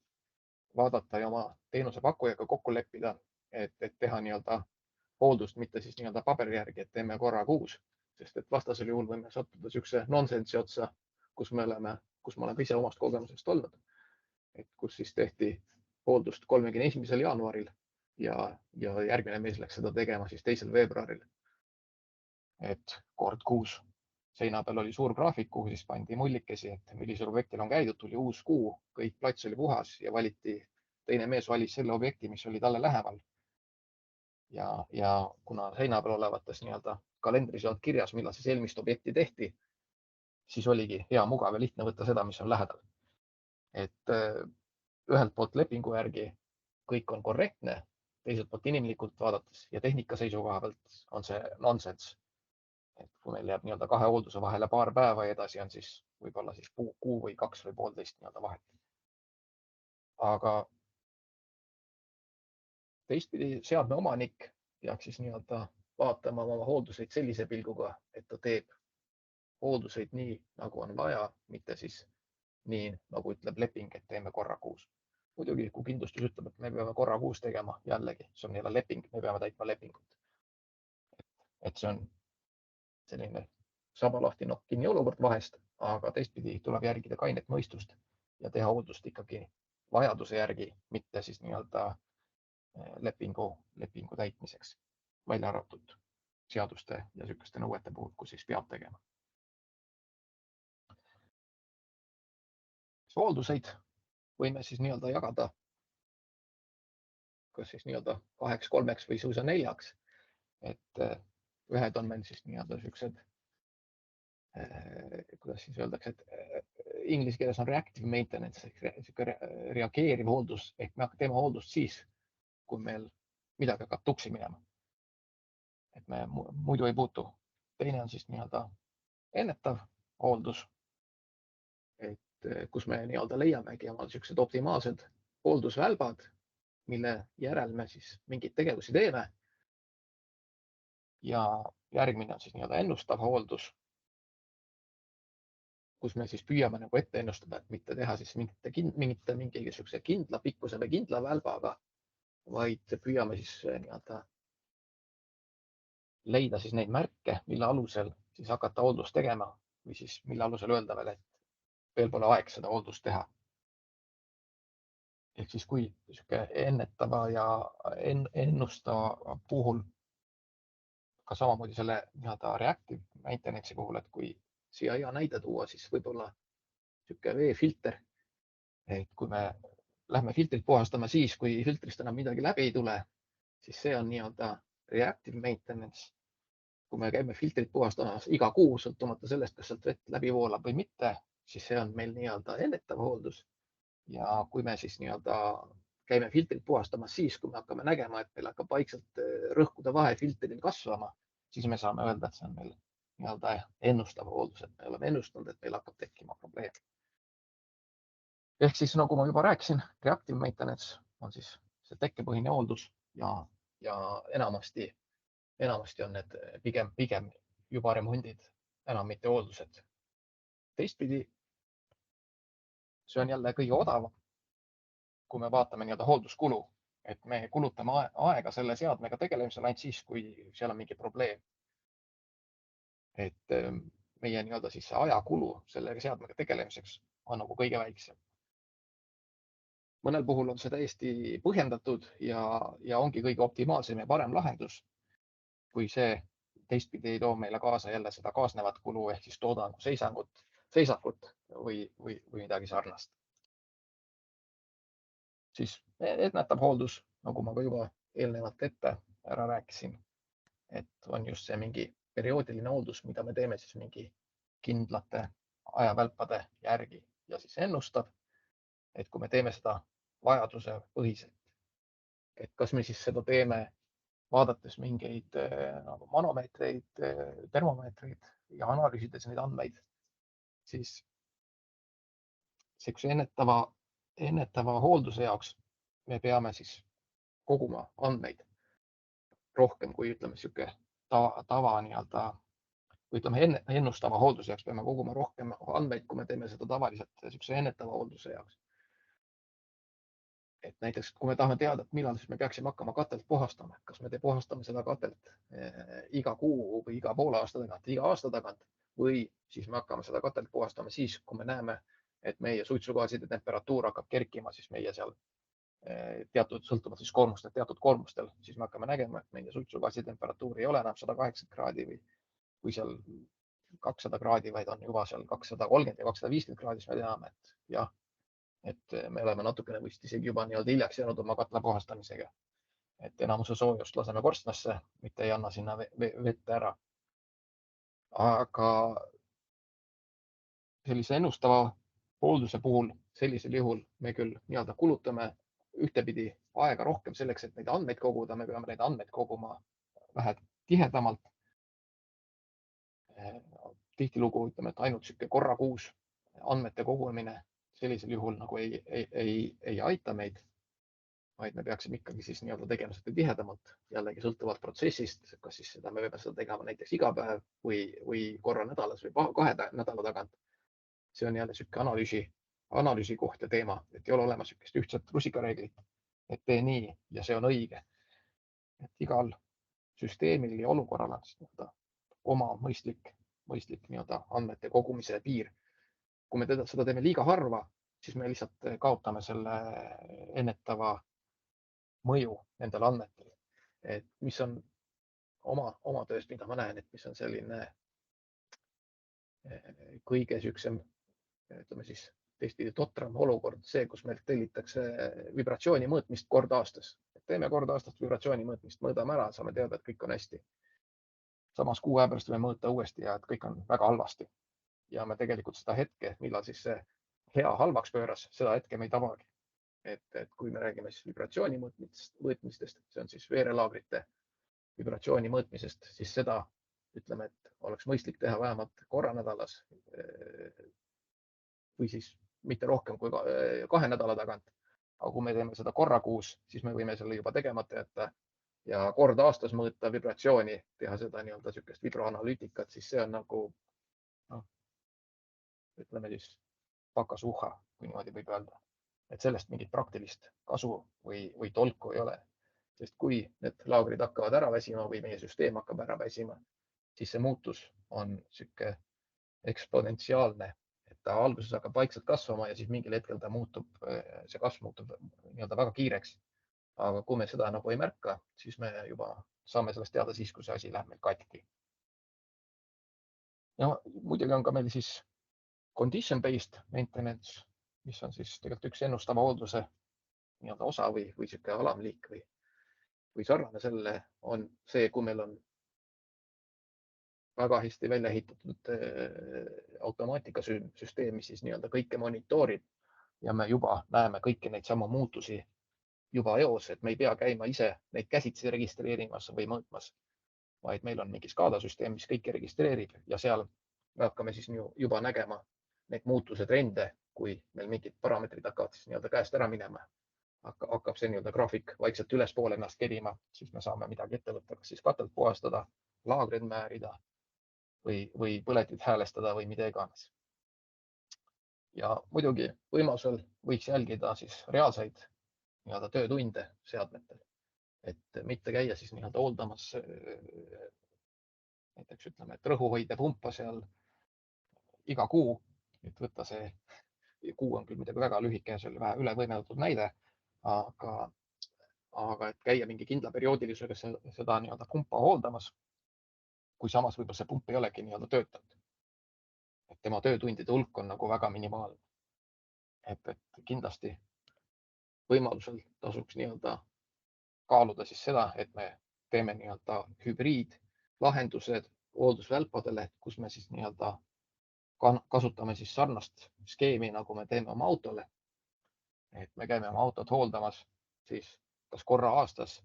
vaadata ja oma teenusepakkujaga kokku leppida, et teha hooldust mitte siis paberi järgi, et teeme korra kuus, sest et vastasel juhul võime sattuda siukse nonsensi otsa, kus me oleme ise omast kogemusest olnud, et kus siis tehti hooldust 31. jaanuaril ja järgmine mees läks seda tegema siis 2. veebruaril. Et kord kuus seina peal oli suur graafik, kuhu siis pandi mullikesi, et millisel objektil on käidud, tuli uus kuu, kõik plats oli puhas ja teine mees valis selle objekti, mis oli talle lähemal. Ja kuna seina peal olevates kalendris on kirjas, millal siis eelmist objekti tehti, siis oligi hea, mugav ja lihtne võtta seda, mis on lähedal. Et ühelt poolt lepingu järgi kõik on korrektne, teiselt poolt inimlikult vaadates ja tehnika seisukoha pealt on see nonsense. Et kui meil jääb 2 hoolduse vahele paar päeva ja edasi on siis võib-olla siis kuu või 2 või 1,5 vahet. aga teistpidi seadme omanik peaks siis nii-öelda vaatama oma hoolduseid sellise pilguga, et ta teeb hoolduseid nii, nagu on vaja, mitte siis nii, nagu ütleb leping, et teeme korra kuus. Muidugi, kui kindlustus ütleb, et me peame korra kuus tegema, jällegi, see on jälle leping, me peame täitma lepingut. Et see on selline sabalahti nokk kinni olukord vahest, aga teistpidi tuleb järgida kainet mõistust ja teha hooldust ikkagi vajaduse järgi, mitte siis nii-öelda lepingu täitmiseks, välja arvatud seaduste ja sihukeste nõuete puhul, kus siis peab tegema. Hoolduseid võime siis nii-öelda jagada kas siis nii-öelda 2, 3 või suisa 4. Et ühed on meil siis nii-öelda siuksed, kuidas siis öeldakse, et inglise keeles on reactive maintenance ehk reageeriv hooldus ehk me teeme hooldust siis, kui meil midagi hakkab tuksi minema. Et me muidu ei puutu. Teine on siis nii-öelda ennetav hooldus, et kus me nii-öelda leiamegi omal siuksed optimaalsed hooldusvälbad, mille järel me siis mingeid tegevusi teeme. Ja järgmine on siis nii-öelda ennustav hooldus, kus me siis püüame nagu ette ennustada, et mitte teha siis mingisuguse kindla pikkuse või kindla välbaga, vaid püüame siis nii-öelda leida siis neid märke, mille alusel siis hakata hooldust tegema või siis mille alusel öelda veel, et veel pole aeg seda hooldust teha. Ehk siis kui ennetava ja ennustava puhul ka samamoodi selle nii-öelda reactive maintenance'i puhul, et kui siia hea näide tuua, siis võib-olla niisugune veefilter. Et kui me lähme filtrit puhastama siis, kui filtrist enam midagi läbi ei tule, siis see on nii-öelda reactive maintenance. Kui me käime filtrit puhastamas iga kuu, sõltumata sellest, kas sealt vett läbi voolab või mitte, siis see on meil nii-öelda ennetav hooldus. Ja kui me siis nii-öelda käime filtrit puhastamas siis, kui me hakkame nägema, et meil hakkab vaikselt rõhkude vahe filtril kasvama, siis me saame öelda, et see on meil nii-öelda ennustav hooldus, et me oleme ennustanud, et meil hakkab tekkima probleem. Ehk siis nagu ma juba rääkisin, reactive maintenance on siis see tekkepõhine hooldus ja enamasti on need pigem juba remondid, enam mitte hooldused. Teistpidi, see on jälle kõige odavam, kui me vaatame nii-öelda hoolduskulu, et me kulutame aega selle seadmega tegelemisel ainult siis, kui seal on mingi probleem. Et meie nii-öelda siis ajakulu selle seadmega tegelemiseks on nagu kõige väiksem. Mõnel puhul on see täiesti põhjendatud ja ongi kõige optimaalsem ja parem lahendus, kui see teistpidi ei too meile kaasa jälle seda kaasnevat kulu ehk siis toodangu seisakut või midagi sarnast. Siis ennetav hooldus, nagu ma ka juba eelnevalt ette ära rääkisin, et on just see mingi perioodiline hooldus, mida me teeme siis mingi kindlate ajavälpade järgi ja siis ennustab, et kui me teeme seda vajaduse põhiselt, et kas me siis seda teeme vaadates mingeid nagu manomeetreid, termomeetreid ja analüüsides neid andmeid, siis sellise ennetava hoolduse jaoks me peame siis koguma andmeid rohkem kui ütleme sihuke tava nii-öelda, ütleme ennustava hoolduse jaoks peame koguma rohkem andmeid, kui me teeme seda tavaliselt sihukese ennetava hoolduse jaoks. Et näiteks, kui me tahame teada, et millal siis me peaksime hakkama katelt puhastama, kas me puhastame seda katelt iga kuu või iga poole aasta tagant, iga aasta tagant või siis me hakkame seda katelt puhastama siis, kui me näeme, et meie suitsugaaside temperatuur hakkab kerkima, siis meie seal teatud sõltuvalt siis koormustelt, teatud koormustel, siis me hakkame nägema, et meie suitsugaasi temperatuur ei ole enam 180 kraadi või seal 200 kraadi, vaid on juba seal 230 ja 250 kraadi, siis me teame, et jah, et me oleme natukene vist isegi juba nii-öelda hiljaks jäänud oma katla puhastamisega. Et enamuse soojust laseme korstnasse, mitte ei anna sinna vette ära. Aga sellise ennustava hoolduse puhul sellisel juhul me küll nii-öelda kulutame ühtepidi aega rohkem selleks, et neid andmeid koguda, me peame neid andmeid koguma vähe tihedamalt. Tihtilugu ütleme, et ainult sihuke korra kuus andmete kogumine, sellisel juhul nagu ei aita meid, vaid me peaksime ikkagi siis nii-öelda tegema seda tihedamalt, jällegi sõltuvalt protsessist, kas siis seda me võime seda tegema näiteks iga päev või korra nädalas või 2 nädala tagant. See on jälle niisugune analüüsi koht ja teema, et ei ole olemas niisugust ühtset rusikareeglit, et tee nii ja see on õige. Et igal süsteemil ja olukorral on oma mõistlik nii-öelda andmete kogumise piir. Kui me seda teeme liiga harva, siis me lihtsalt kaotame selle ennetava mõju nendele andmetele. Et mis on oma tööst, mida ma näen, et mis on selline kõige niisugusem, ütleme siis teistpidi totram olukord, see, kus meilt tellitakse vibratsiooni mõõtmist kord aastas. Teeme kord aastast vibratsiooni mõõtmist, mõõdame ära, saame teada, et kõik on hästi. Samas 6 aja pärast võime mõõta uuesti ja et kõik on väga halvasti. Ja me tegelikult seda hetke, millal siis see hea halvaks pööras, seda hetke me ei tabagi. Et kui me räägime siis vibratsiooni mõõtmistest, see on siis veerelaagrite vibratsiooni mõõtmisest, siis seda ütleme, et oleks mõistlik teha vähemalt korra nädalas või siis mitte rohkem kui 2 nädala tagant. Aga kui me teeme seda korra kuus, siis me võime selle juba tegemata jätta ja kord aastas mõõta vibratsiooni, teha seda nii-öelda niisugust vibroanalüütikat, siis see on nagu, ütleme siis pakasuhha, kui niimoodi võib öelda. Et sellest mingit praktilist kasu või tolku ei ole. Sest kui need laagrid hakkavad ära väsima või meie süsteem hakkab ära väsima, siis see muutus on niisugune eksponentsiaalne, et ta alguses hakkab vaikselt kasvama ja siis mingil hetkel see kasv muutub nii-öelda väga kiireks. Aga kui me seda nagu ei märka, siis me juba saame sellest teada siis, kui see asi läheb meil katki. Ja muidugi on ka meil siis condition-based maintenance, mis on siis tegelikult üks ennustava hoolduse nii-öelda osa või niisugune alamliik või sarnane selle on see, kui meil on väga hästi välja ehitatud automaatikasüsteem, mis siis nii-öelda kõike monitoorib ja me juba näeme kõiki neid sama muutusi juba eos, et me ei pea käima ise neid käsitsi registreerimas või mõõtmas, vaid meil on mingi SCADA süsteem, mis kõike registreerib ja seal me hakkame siis juba nägema neid muutuse trende, kui meil mingid parameetrid hakkavad siis nii-öelda käest ära minema. Hakkab see nii-öelda graafik vaikselt ülespoole ennast kerima, siis me saame midagi ette võtta, kas siis katelt puhastada, laagrid määrida või põletit häälestada või mida iganes. Ja muidugi võimalusel võiks jälgida siis reaalseid nii-öelda töötunde seadmetel, et mitte käia siis nii-öelda hooldamas näiteks ütleme, et rõhuhoide pumpa seal iga kuu, et võtta see kuu on küll midagi väga lühike, see oli vähe ülevõimeldatud näide, aga et käia mingi kindla perioodilisega seda nii-öelda pumpa hooldamas, kui samas võib-olla see pump ei olegi nii-öelda töötanud. Et tema töötundide hulk on nagu väga minimaalne. Et kindlasti võimalusel tasuks nii-öelda kaaluda siis seda, et me teeme nii-öelda hübriidlahendused hooldusvälpadele, kus me siis nii-öelda kasutame siis sarnast skeemi, nagu me teeme oma autole. Et me käime oma autot hooldamas siis kas korra aastas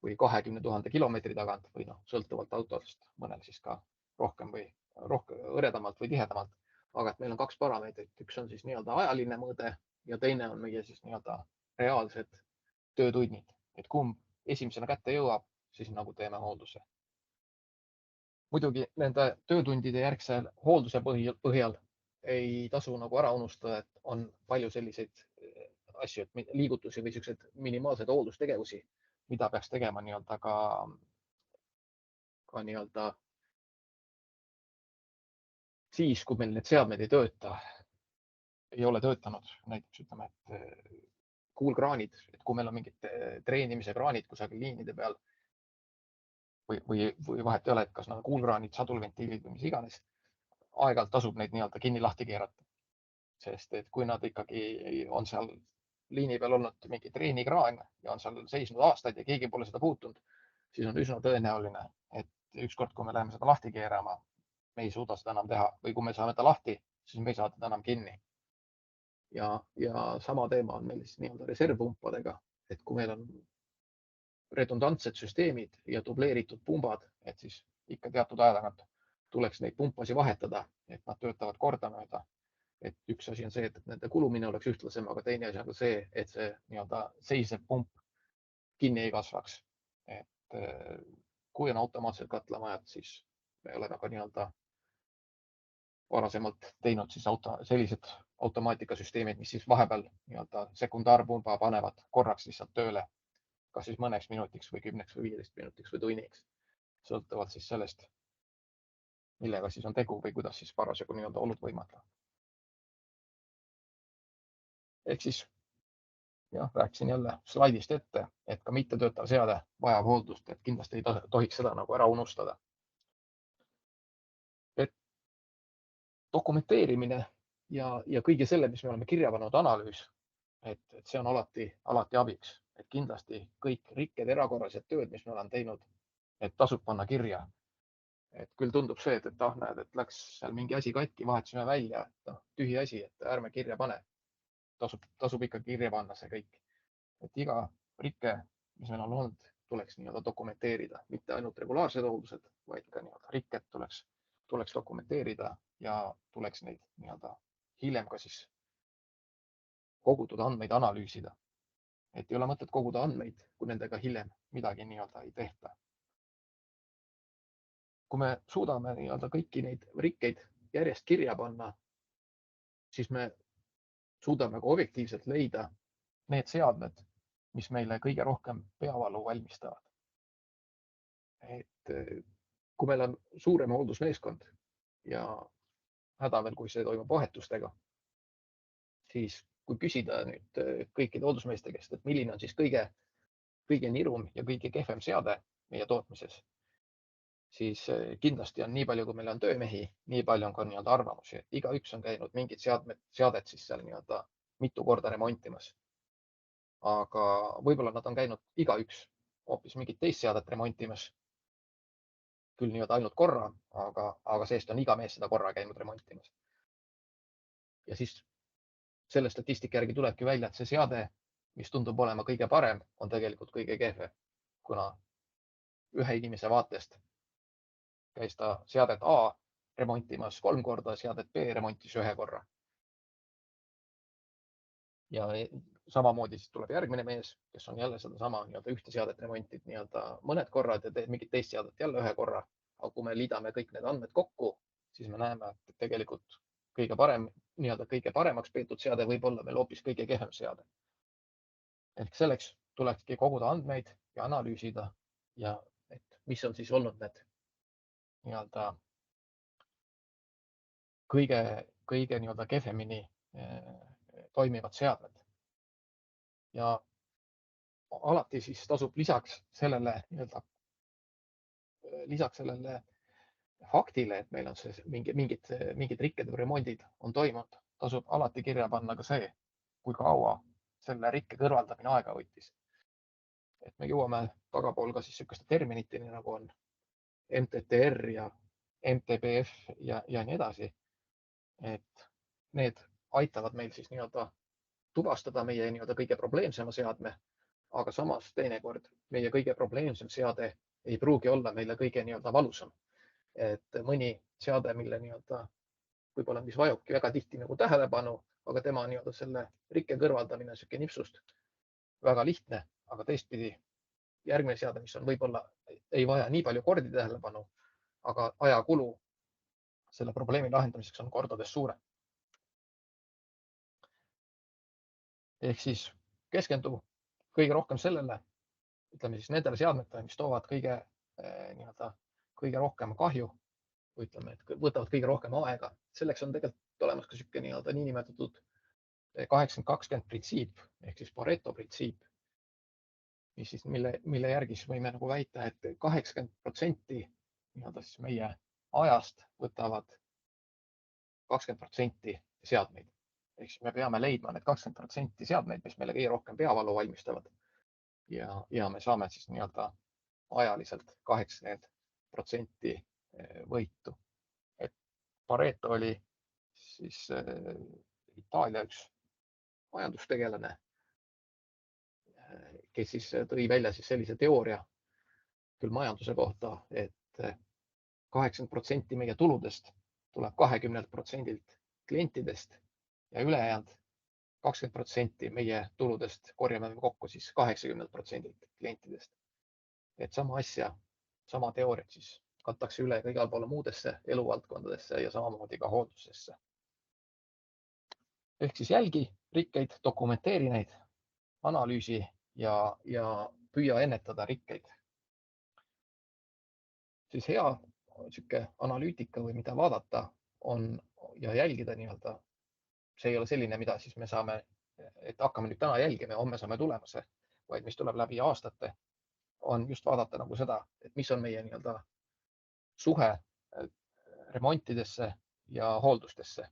või 20 000 kilomeetri tagant või sõltuvalt autost, mõnel siis ka rohkem või hõredamalt või tihedamalt. Aga et meil on 2 parameetrit, üks on siis nii-öelda ajaline mõõde ja teine on meie siis nii-öelda reaalsed töötunnid. Et kumb esimesena kätte jõuab, siis nagu teeme hoolduse. Muidugi nende töötundide järgse hoolduse põhjal ei tasu nagu ära unustada, et on palju selliseid asju, et liigutusi või sellised minimaalsed hooldustegevusi, mida peaks tegema nii-öelda ka nii-öelda siis, kui meil need seadmed ei tööta, ei ole töötanud. Näiteks ütleme, et kuulkraanid, et kui meil on mingid treenimise kraanid kusagil liinide peal või vahet ei ole, et kas nad on kuulkraanid, sadulventiilid või mis iganes, aeg-ajalt tasub neid nii-öelda kinni lahti keerata. Sest et kui nad ikkagi on seal liini peal olnud mingi treenikraan ja on seal seisnud aastaid ja keegi pole seda puutunud, siis on üsna tõenäoline, et ükskord, kui me läheme seda lahti keerama, me ei suuda seda enam teha või kui me saame ta lahti, siis me ei saa teda enam kinni. Ja sama teema on meil siis nii-öelda reservpumpadega, et kui meil on redundantsed süsteemid ja dubleeritud pumbad, et siis ikka teatud aja tagant tuleks neid pumpasi vahetada, et nad töötavad kordamööda. Et üks asi on see, et nende kulumine oleks ühtlasem, aga teine asi on ka see, et see nii-öelda seisev pump kinni ei kasvaks. Et kui on automaatsed katlamajad, siis me oleme ka nii-öelda varasemalt teinud siis sellised automaatikasüsteemid, mis siis vahepeal nii-öelda sekundaarpumba panevad korraks lihtsalt tööle, kas siis mõneks minutiks või 10 või 15 minutiks või tunniks, sõltuvalt siis sellest, millega siis on tegu või kuidas siis parasjagu nii-öelda olud võimaldavad. Ehk siis jah, rääkisin jälle slaidist ette, et ka mittetöötav seade vajab hooldust, et kindlasti ei tohiks seda nagu ära unustada. Et dokumenteerimine ja kõige selle, mis me oleme kirja pannud, analüüs, et see on alati abiks, et kindlasti kõik rikked, erakorralised tööd, mis me oleme teinud, et tasub panna kirja. Et küll tundub see, et näed, et läks seal mingi asi katki, vahetasime välja, tühi asi, et ärme kirja pane. Tasub ikka kirja panna see kõik. Et iga rikke, mis meil on olnud, tuleks nii-öelda dokumenteerida, mitte ainult regulaarsed hooldused, vaid ka nii-öelda rikked tuleks dokumenteerida ja tuleks neid nii-öelda hiljem ka siis kogutud andmeid analüüsida. Et ei ole mõtet koguda andmeid, kui nendega hiljem midagi nii-öelda ei tehta. Kui me suudame nii-öelda kõiki neid rikkeid järjest kirja panna, siis me suudame ka objektiivselt leida need seadmed, mis meile kõige rohkem peavalu valmistavad. Et kui meil on suurem hooldusmeeskond ja häda veel, kui see toimub vahetustega, siis kui küsida nüüd kõikide hooldusmeeste käest, et milline on siis kõige nirum ja kõige kehvem seade meie tootmises, siis kindlasti on nii palju, kui meil on töömehi, nii palju on ka nii-öelda arvamusi, et igaüks on käinud mingit seadet siis seal nii-öelda mitu korda remontimas. Aga võib-olla nad on käinud igaüks hoopis mingit teist seadet remontimas, küll nii-öelda ainult korra, aga seest on iga mees seda korra käinud remontimas. Ja siis selle statistika järgi tulebki välja, et see seade, mis tundub olema kõige parem, on tegelikult kõige kehvem, kuna ühe inimese vaatest käis ta seadet A remontimas 3 korda, seadet B remontis 1 korra. Ja samamoodi siis tuleb järgmine mees, kes on jälle sedasama nii-öelda ühte seadet remontid nii-öelda mõned korrad ja teeb mingit teist seadet jälle 1 korra. Aga kui me liidame kõik need andmed kokku, siis me näeme, et tegelikult kõige paremaks peetud seade võib olla meil hoopis kõige kehvem seade. Ehk selleks tulekski koguda andmeid ja analüüsida ja et mis on siis olnud need nii-öelda kõige nii-öelda kehvemini toimivad seadmed. Ja alati siis tasub lisaks sellele faktile, et meil on mingid rikked või remondid on toimunud, tasub alati kirja panna ka see, kui kaua selle rikke kõrvaldamine aega võttis. Et me jõuame tagapool ka siis selliste terminitini, nagu on MTTR ja MTBF ja nii edasi. Et need aitavad meil siis nii-öelda tuvastada meie nii-öelda kõige probleemsema seadme, aga samas teinekord meie kõige probleemsem seade ei pruugi olla meile kõige nii-öelda valusam. Et mõni seade, mille nii-öelda võib-olla, mis vajubki väga tihti nagu tähelepanu, aga tema nii-öelda selle rikke kõrvaldamine on nipsust väga lihtne, aga teistpidi järgmine seade, mis on võib-olla ei vaja nii palju kordi tähelepanu, aga ajakulu selle probleemi lahendamiseks on kordades suurem. Ehk siis keskendu kõige rohkem sellele, ütleme siis nendele seadmetele, mis toovad kõige rohkem kahju, ütleme, et võtavad kõige rohkem aega. Selleks on tegelikult olemas ka sihuke nii-öelda niinimetatud 80-20 printsiip ehk siis Pareto printsiip, mille järgi siis võime nagu väita, et 80% nii-öelda siis meie ajast võtavad 20% seadmeid. Ehk siis me peame leidma need 20% seadmeid, mis meile kõige rohkem peavalu valmistavad. Ja me saame siis nii-öelda ajaliselt 80% võitu. Et Pareto oli siis Itaalia üks majandustegelane, kes siis tõi välja siis sellise teooria küll majanduse kohta, et 80% meie tuludest tuleb 20% klientidest ja ülejäänud 20% meie tuludest korjame kokku siis 80% klientidest. Et sama asja, sama teooriat siis katakse üle ka igal poole muudesse eluvaldkondadesse ja samamoodi ka hooldusesse. Ehk siis jälgi rikkeid, dokumenteeri neid, analüüsi ja püüa ennetada rikkeid. Siis hea sihuke analüütika või mida vaadata on ja jälgida nii-öelda. See ei ole selline, mida siis me saame, et hakkame nüüd täna jälgima ja homme saame tulemuse, vaid mis tuleb läbi aastate, on just vaadata nagu seda, et mis on meie nii-öelda suhe remontidesse ja hooldustesse.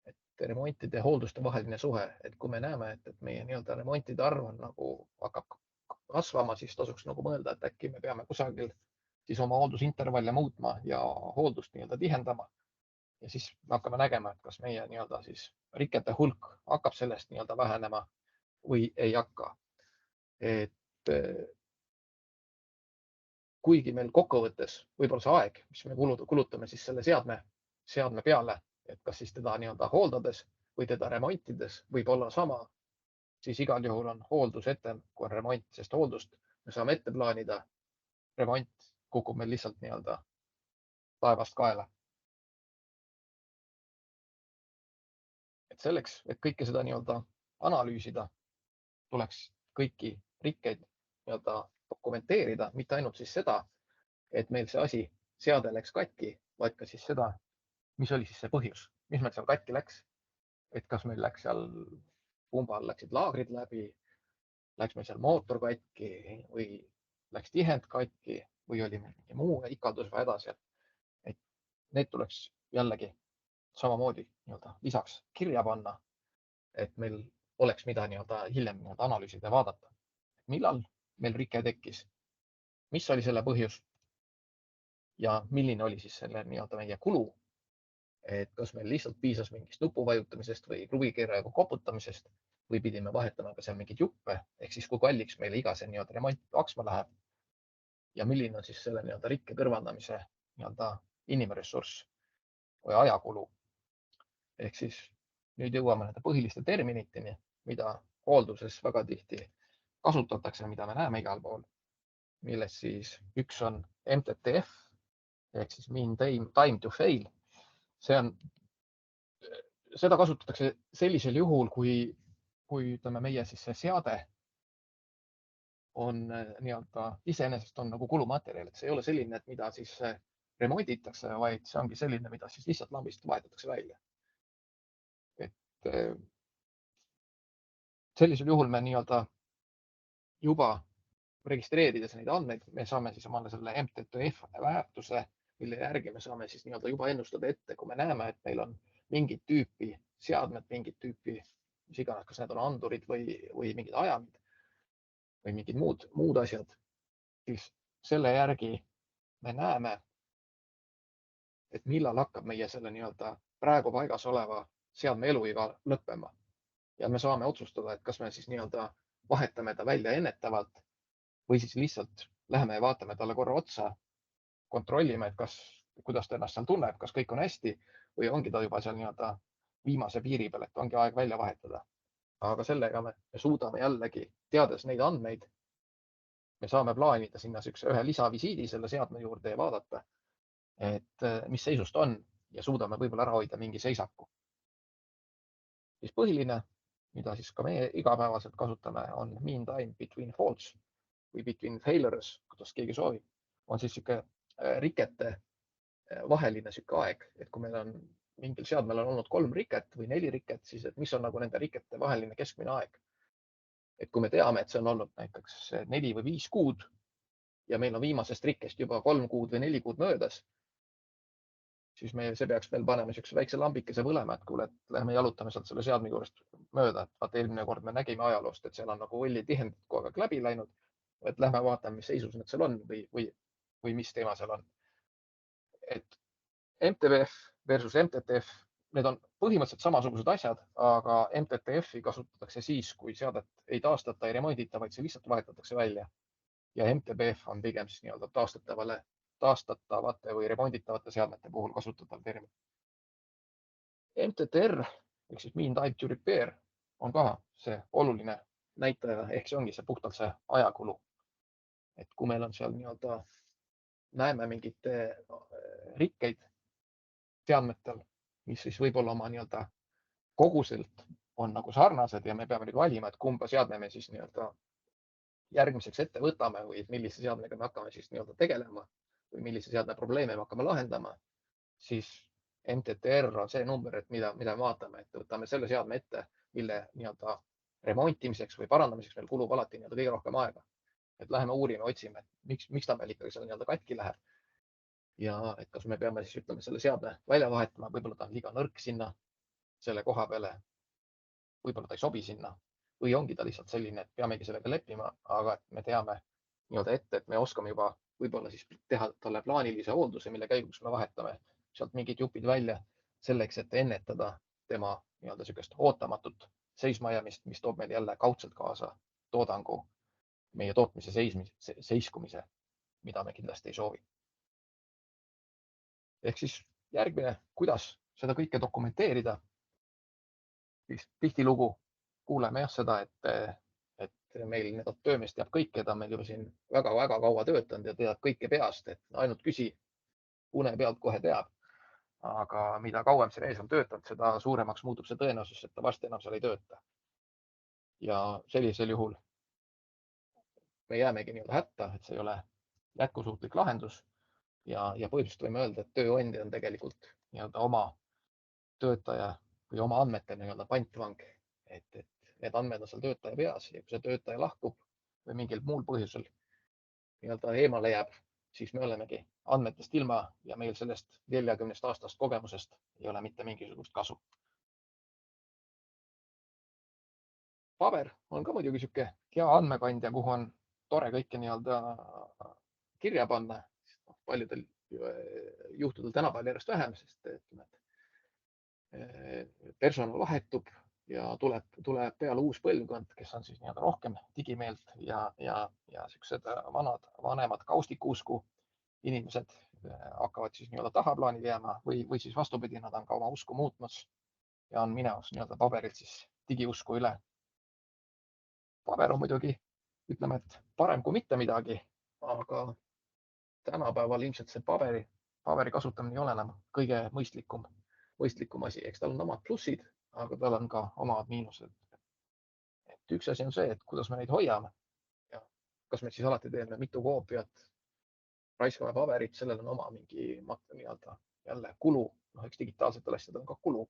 Et remontide ja hoolduste vaheline suhe, et kui me näeme, et meie nii-öelda remontide arv on nagu hakkab kasvama, siis tasuks nagu mõelda, et äkki me peame kusagil siis oma hooldusintervalle muutma ja hooldust nii-öelda tihendama. Ja siis me hakkame nägema, et kas meie nii-öelda siis rikete hulk hakkab sellest nii-öelda vähenema või ei hakka. Et kuigi meil kokkuvõttes võib-olla see aeg, mis me kulutame siis selle seadme peale, et kas siis teda nii-öelda hooldades või teda remontides võib olla sama, siis igal juhul on hooldus ette, kui on remont, sest hooldust me saame ette plaanida. Remont kukub meil lihtsalt nii-öelda taevast kaela. Et selleks, et kõike seda nii-öelda analüüsida, tuleks kõiki rikkeid nii-öelda dokumenteerida, mitte ainult siis seda, et meil see asi seade läks katki, vaid ka siis seda, mis oli siis see põhjus, mis meil seal katki läks. Et kas meil läks seal pumbal, läksid laagrid läbi, läks meil seal mootor katki või läks tihend katki või oli mingi muu ikaldus või hädas. Et need tuleks jällegi samamoodi nii-öelda lisaks kirja panna, et meil oleks mida nii-öelda hiljem nii-öelda analüüsida ja vaadata. Millal meil rike tekkis, mis oli selle põhjus ja milline oli siis selle nii-öelda meie kulu. Et kas meil lihtsalt piisas mingist nupu vajutamisest või kruvikeerajaga koputamisest või pidime vahetama ka seal mingeid juppe, ehk siis kui kalliks meile iga see nii-öelda remont maksma läheb ja milline on siis selle nii-öelda rikke kõrvaldamise nii-öelda inimressurss või ajakulu. Ehk siis nüüd jõuame nende põhiliste terminiteni, mida hoolduses väga tihti kasutatakse, mida me näeme igal pool, millest siis üks on MTTF ehk siis mean time to fail. Seda kasutatakse sellisel juhul, kui ütleme meie siis see seade on nii-öelda iseenesest on nagu kulumaterjal, et see ei ole selline, et mida siis remonditakse, vaid see ongi selline, mida siis lihtsalt lambist vahetatakse välja. Et sellisel juhul me nii-öelda juba registreerides neid andmeid, me saame siis omale selle MTTF väärtuse, mille järgi me saame siis nii-öelda juba ennustada ette, kui me näeme, et meil on mingit tüüpi seadmed, mingit tüüpi, mis iganes, kas need on andurid või mingid ajamid või mingid muud asjad, siis selle järgi me näeme, et millal hakkab meie selle nii-öelda praegu paigas oleva seadme eluiga lõppema. Ja me saame otsustada, et kas me siis nii-öelda vahetame ta välja ennetavalt või siis lihtsalt läheme ja vaatame talle korra otsa, kontrollime, et kuidas ta ennast seal tunneb, kas kõik on hästi või ongi ta juba seal nii-öelda viimase piiri peal, et ongi aeg välja vahetada. Aga sellega me suudame jällegi, teades neid andmeid, me saame plaanida sinna ühe lisavisiidi selle seadme juurde ja vaadata, et mis seisust on ja suudame võib-olla ära hoida mingi seisaku. Siis põhiline, mida siis ka meie igapäevaselt kasutame, on mean time between faults või between failures, kuidas keegi soovib, on siis sihuke rikete vaheline sihuke aeg, et kui meil on mingil seadmel on olnud 3 riket või 4 riket, siis et mis on nagu nende rikete vaheline keskmine aeg. Et kui me teame, et see on olnud näiteks 4 või 5 kuud ja meil on viimasest rikkest juba 3 kuud või 4 kuud möödas, siis see peaks veel panema siukse väikse lambikese põlema, et kuule, et lähme jalutame sealt selle seadme juurest mööda. Vaata, eelmine kord me nägime ajaloost, et seal on nagu õllitihendid kogu aeg läbi läinud, et lähme vaatame, mis seisus need seal on või mis teema seal on. Et MTBF versus MTTF, need on põhimõtteliselt samasugused asjad, aga MTTF-i kasutatakse siis, kui seadet ei taastata, ei remondita, vaid see lihtsalt vahetatakse välja. Ja MTBF on pigem siis nii-öelda taastatavate või remonditavate seadmete puhul kasutatav termin. MTTR Ehk siis mean time to repair on ka see oluline näitaja, ehk see ongi see puhtalt see ajakulu. Et kui meil on seal nii-öelda näeme mingit rikkeid seadmetel, mis siis võib-olla oma nii-öelda koguselt on nagu sarnased ja me peame nüüd valima, et kumba seadme me siis nii-öelda järgmiseks ette võtame või millise seadmega me hakkame siis nii-öelda tegelema või millise seadme probleeme me hakkame lahendama, siis MTTR on see number, et mida me vaatame, et võtame selle seadme ette, mille nii-öelda remontimiseks või parandamiseks meil kulub alati nii-öelda kõige rohkem aega. Et läheme uurime, otsime, et miks ta meil ikkagi seal nii-öelda katki läheb. Ja et kas me peame siis ütleme selle seadme välja vahetama, võib-olla ta on liiga nõrk sinna selle koha peale, võib-olla ta ei sobi sinna või ongi ta lihtsalt selline, et peamegi sellega leppima, aga et me teame nii-öelda ette, et me oskame juba võib-olla siis teha talle plaanilise hoolduse, mille käigus me vahetame sealt mingid jupid välja selleks, et ennetada tema nii-öelda niisugust ootamatut seismajäämist, mis toob meil jälle kaudselt kaasa toodangu, meie tootmise seiskumise, mida me kindlasti ei soovi. Ehk siis järgmine, kuidas seda kõike dokumenteerida. Tihtilugu kuuleme seda, et meil need töömees teab kõik, keda meil juba siin väga-väga kaua töötanud ja teab kõike peast, et ainult küsi, une pealt kohe teab. Aga mida kauem see mees on töötanud, seda suuremaks muutub see tõenäosus, et ta varsti enam seal ei tööta. Ja sellisel juhul me jäämegi nii-öelda hätta, et see ei ole jätkusuutlik lahendus ja põhimõtteliselt võime öelda, et tööandja on tegelikult nii-öelda oma töötaja või oma andmete nii-öelda pantvang, et need andmed on seal töötaja peas ja kui see töötaja lahkub või mingil muul põhjusel nii-öelda eemale jääb, siis me olemegi andmetest ilma ja meil sellest 40 aastast kogemusest ei ole mitte mingisugust kasu. Paber on ka muidugi niisugune hea andmekandja, kuhu on tore kõike nii-öelda kirja panna. Paljudel juhtudel tänapäeval järjest vähem, sest personal vahetub ja tuleb peale uus põlvkond, kes on siis nii-öelda rohkem digimeelt ja niisugused vanemad kaustikuusku inimesed hakkavad siis nii-öelda tahaplaanil jääma või siis vastupidi, nad on ka oma usku muutmas ja on minemas nii-öelda paberilt siis digiusku üle. Paber on muidugi, ütleme, et parem kui mitte midagi, aga tänapäeval ilmselt see paberi kasutamine ei ole enam kõige mõistlikum asi. Eks tal on omad plussid, aga tal on ka omad miinused. Et üks asi on see, et kuidas me neid hoiame ja kas me siis alati teeme mitu koopiat, raiskame paberit, sellel on oma mingi nii-öelda jälle kulu. Eks digitaalsetel asjadel on ka kulu,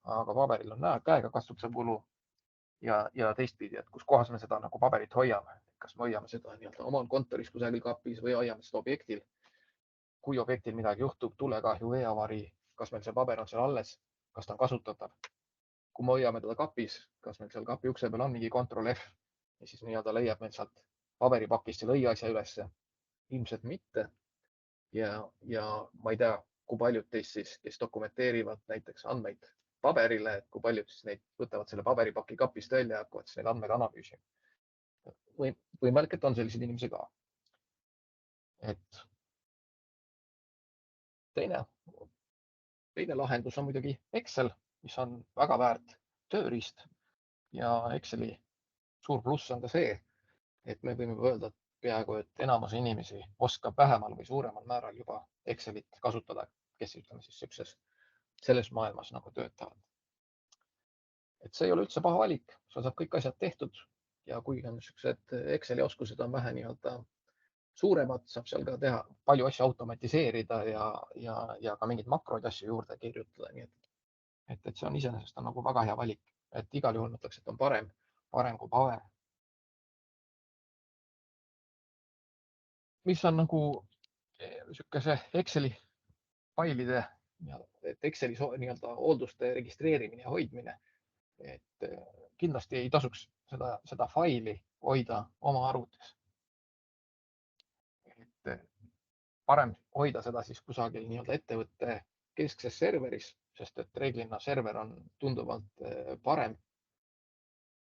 aga paberil on käega kasutamise kulu ja teistpidi, et kus kohas me seda nagu paberit hoiame. Kas me hoiame seda nii-öelda omal kontoris kusagil kapis või hoiame seda objektil. Kui objektil midagi juhtub, tulekahju, veeavarii, kas meil see paber on seal alles, kas ta on kasutatav. Kui me hoiame teda kapis, kas meil seal kapi ukse peal on mingi Ctrl F ja siis nii-öelda leiab meil sealt paberipakist selle õige asja üles. Ilmselt mitte. Ja ma ei tea, kui paljud teist siis, kes dokumenteerivad näiteks andmeid paberile, et kui paljud siis neid võtavad selle paberipaki kapist välja ja hakkavad siis neid andmeid analüüsima. Võimalik, et on selliseid inimesi ka. Et teine lahendus on muidugi Excel, mis on väga väärt tööriist ja Exceli suur pluss on ka see, et me võime öelda, et peaaegu et enamus inimesi oskab vähemal või suuremal määral juba Excelit kasutada, kes ütleme siis selles maailmas nagu töötavad. Et see ei ole üldse paha valik, seal saab kõik asjad tehtud ja kui on niisugused Exceli oskused on vähe nii-öelda suuremad, saab seal ka teha palju asju automatiseerida ja ka mingeid makroid asju juurde kirjutada. Nii et see on iseenesest on nagu väga hea valik, et igal juhul mõtleks, et on parem kui paber. Mis on nagu niisuguse Exceli failide, et Exceli nii-öelda hoolduste registreerimine ja hoidmine. Et kindlasti ei tasuks seda faili hoida oma arvutis. Et parem hoida seda siis kusagil nii-öelda ettevõtte keskses serveris, sest et reeglina server on tunduvalt parem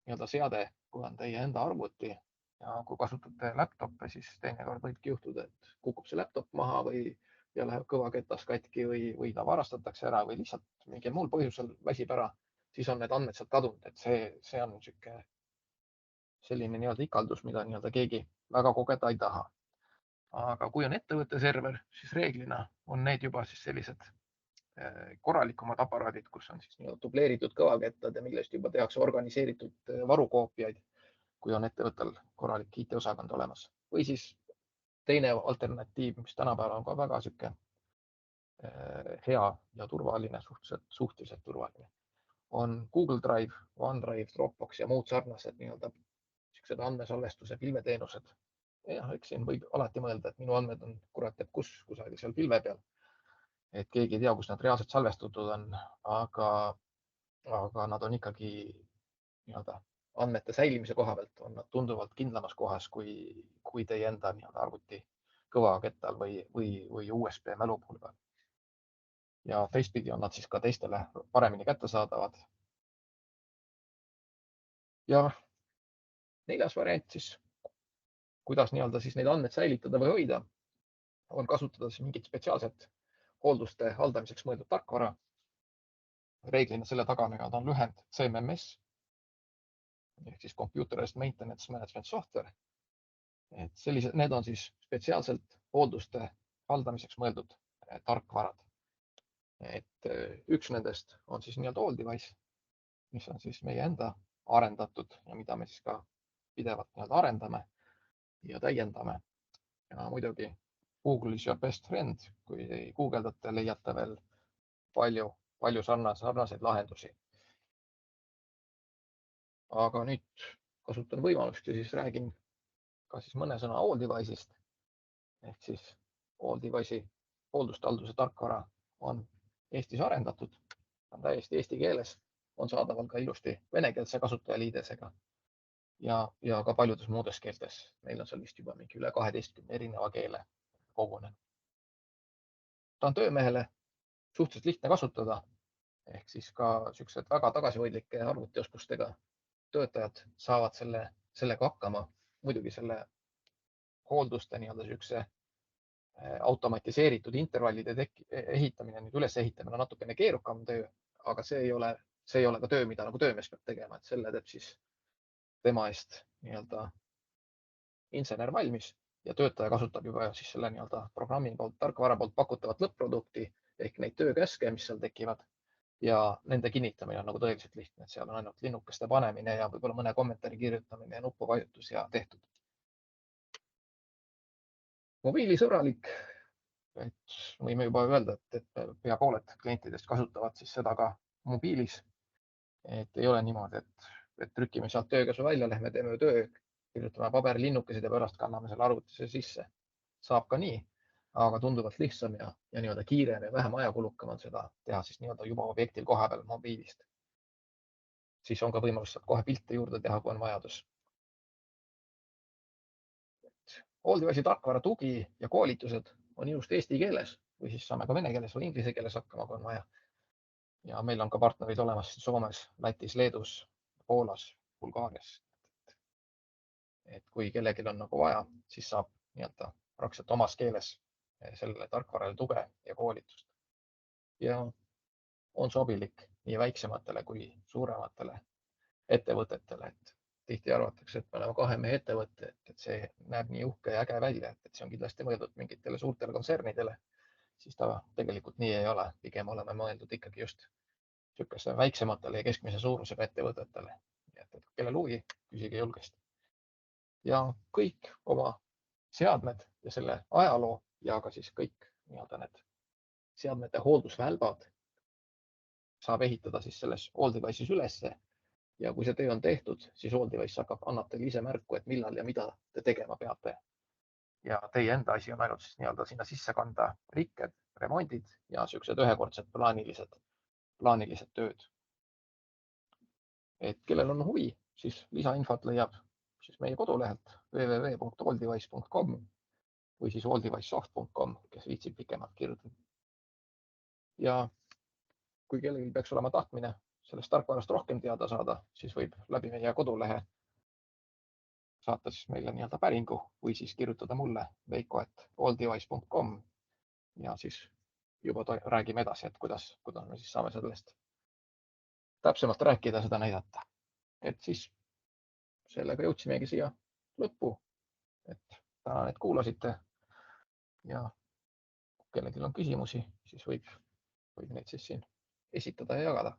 nii-öelda seade, kui on teie enda arvuti. Ja kui kasutate laptoppe, siis teinekord võibki juhtuda, et kukub see laptop maha ja läheb kõvaketas katki või ta varastatakse ära või lihtsalt mingil muul põhjusel väsib ära. siis on need andmed sealt kadunud, et see on selline nii-öelda ikaldus, mida nii-öelda keegi väga kogeda ei taha. Aga kui on ettevõtte server, siis reeglina on need juba siis sellised korralikumad aparaadid, kus on siis nii-öelda dubleeritud kõvakettad ja millest juba tehakse organiseeritud varukoopiaid, kui on ettevõttel korralik IT-osakond olemas. Või siis teine alternatiiv, mis tänapäeval on ka väga hea ja turvaline, suhteliselt turvaline, on Google Drive, OneDrive, Dropbox ja muud sarnased nii-öelda siuksed andmesalvestuse pilveteenused. Ja eks siin võib alati mõelda, et minu andmed on kurat teab kusagil seal pilve peal. Et keegi ei tea, kus nad reaalselt salvestatud on, aga nad on ikkagi nii-öelda andmete säilimise koha pealt on nad tunduvalt kindlamas kohas kui teie enda nii-öelda arvuti kõvakettal või USB mälupulgal. Ja teistpidi on nad siis ka teistele paremini kättesaadavad. Ja neljas variant siis, kuidas nii-öelda siis neid andmeid säilitada või hoida, on kasutada siis mingit spetsiaalset hoolduste haldamiseks mõeldud tarkvara. Reeglina selle tagamine on lühend CMMS ehk siis Computerized Maintenance Management Software. Et sellised, need on siis spetsiaalselt hoolduste haldamiseks mõeldud tarkvarad. Et üks nendest on siis nii-öelda AllDevice, mis on siis meie enda arendatud ja mida me siis ka pidevalt nii-öelda arendame ja täiendame. Ja muidugi Google is your best friend, kui guugeldate, leiate veel palju sarnaseid lahendusi. Aga nüüd kasutan võimalust ja siis räägin ka siis mõne sõna AllDevice'ist. Ehk siis AllDevice'i hooldustehalduse tarkvara on Eestis arendatud, on täiesti eesti keeles, on saadaval ka ilusti venekeelse kasutajaliidesega ja ka paljudes muudes keeltes. Meil on seal vist juba mingi üle 12 erineva keele kogunenud. Ta on töömehele suhteliselt lihtne kasutada, ehk siis ka siuksed väga tagasihoidlike arvutioskustega töötajad saavad sellega hakkama. Muidugi selle hoolduste nii-öelda siukse automatiseeritud intervallide ehitamine, üles ehitamine on natukene keerukam töö, aga see ei ole ka töö, mida nagu töömees peab tegema, et selle teeb siis tema eest nii-öelda insener valmis ja töötaja kasutab juba siis selle nii-öelda programmi poolt, tarkvara poolt pakutavat lõpp-produkti ehk neid töökäske, mis seal tekivad ja nende kinnitamine on nagu tõeliselt lihtne, et seal on ainult linnukeste panemine ja võib-olla mõne kommentaari kirjutamine ja nupuvajutus ja tehtud. Mobiilisõbralik, et võime juba öelda, et pea pooled klientidest kasutavad siis seda ka mobiilis. Et ei ole niimoodi, et trükime sealt töökäsu välja, lähme teeme töö, kirjutame paberilinnukesid ja pärast kanname selle arvutisse sisse. Saab ka nii, aga tunduvalt lihtsam ja nii-öelda kiirem ja vähem ajakulukam on seda teha siis nii-öelda juba objektil koha peal mobiilist. Siis on ka võimalus sealt kohe pilte juurde teha, kui on vajadus. AllDevice'i tarkvara tugi ja koolitused on ilusti eesti keeles või siis saame ka vene keeles või inglise keeles hakkama, kui on vaja. Ja meil on ka partnerid olemas Soomes, Lätis, Leedus, Poolas, Bulgaarias. Et kui kellelgi on nagu vaja, siis saab nii-öelda praktiliselt omas keeles sellele tarkvarale tuge ja koolitust. Ja on sobilik nii väiksematele kui suurematele ettevõtetele, et tihti arvatakse, et me oleme kahe mehe ettevõte, et see näeb nii uhke ja äge välja, et see on kindlasti mõeldud mingitele suurtele kontsernidele, siis ta tegelikult nii ei ole. Pigem oleme mõeldud ikkagi just niisuguse väiksematele ja keskmise suurusega ettevõtetele. Et kellel huvi, küsige julgesti. Ja kõik oma seadmed ja selle ajaloo ja ka siis kõik nii-öelda need seadmete hooldusvälbad saab ehitada siis selles AllDevice'is ülesse. Ja kui see töö on tehtud, siis AllDevice annab teile ise märku, et millal ja mida te tegema peate. Ja teie enda asi on ainult siis nii-öelda sinna sisse kanda rikked, remondid ja siuksed ühekordsed plaanilised tööd. Et kellel on huvi, siis lisainfot leiab siis meie kodulehelt www.alldevice.com või siis alldevicesoft.com, kes viitsib pikemalt kirjutada. Ja kui kellelgi peaks olema tahtmine sellest tarkvarast rohkem teada saada, siis võib läbi meie kodulehe saata siis meile nii-öelda päringu või siis kirjutada mulle veiko@alldevice.com ja siis juba räägime edasi, et kuidas me siis saame sellest täpsemalt rääkida, seda näidata. Et siis sellega jõudsimegi siia lõppu, et tänan, et kuulasite ja kellelgi on küsimusi, siis võib neid siis siin esitada ja jagada.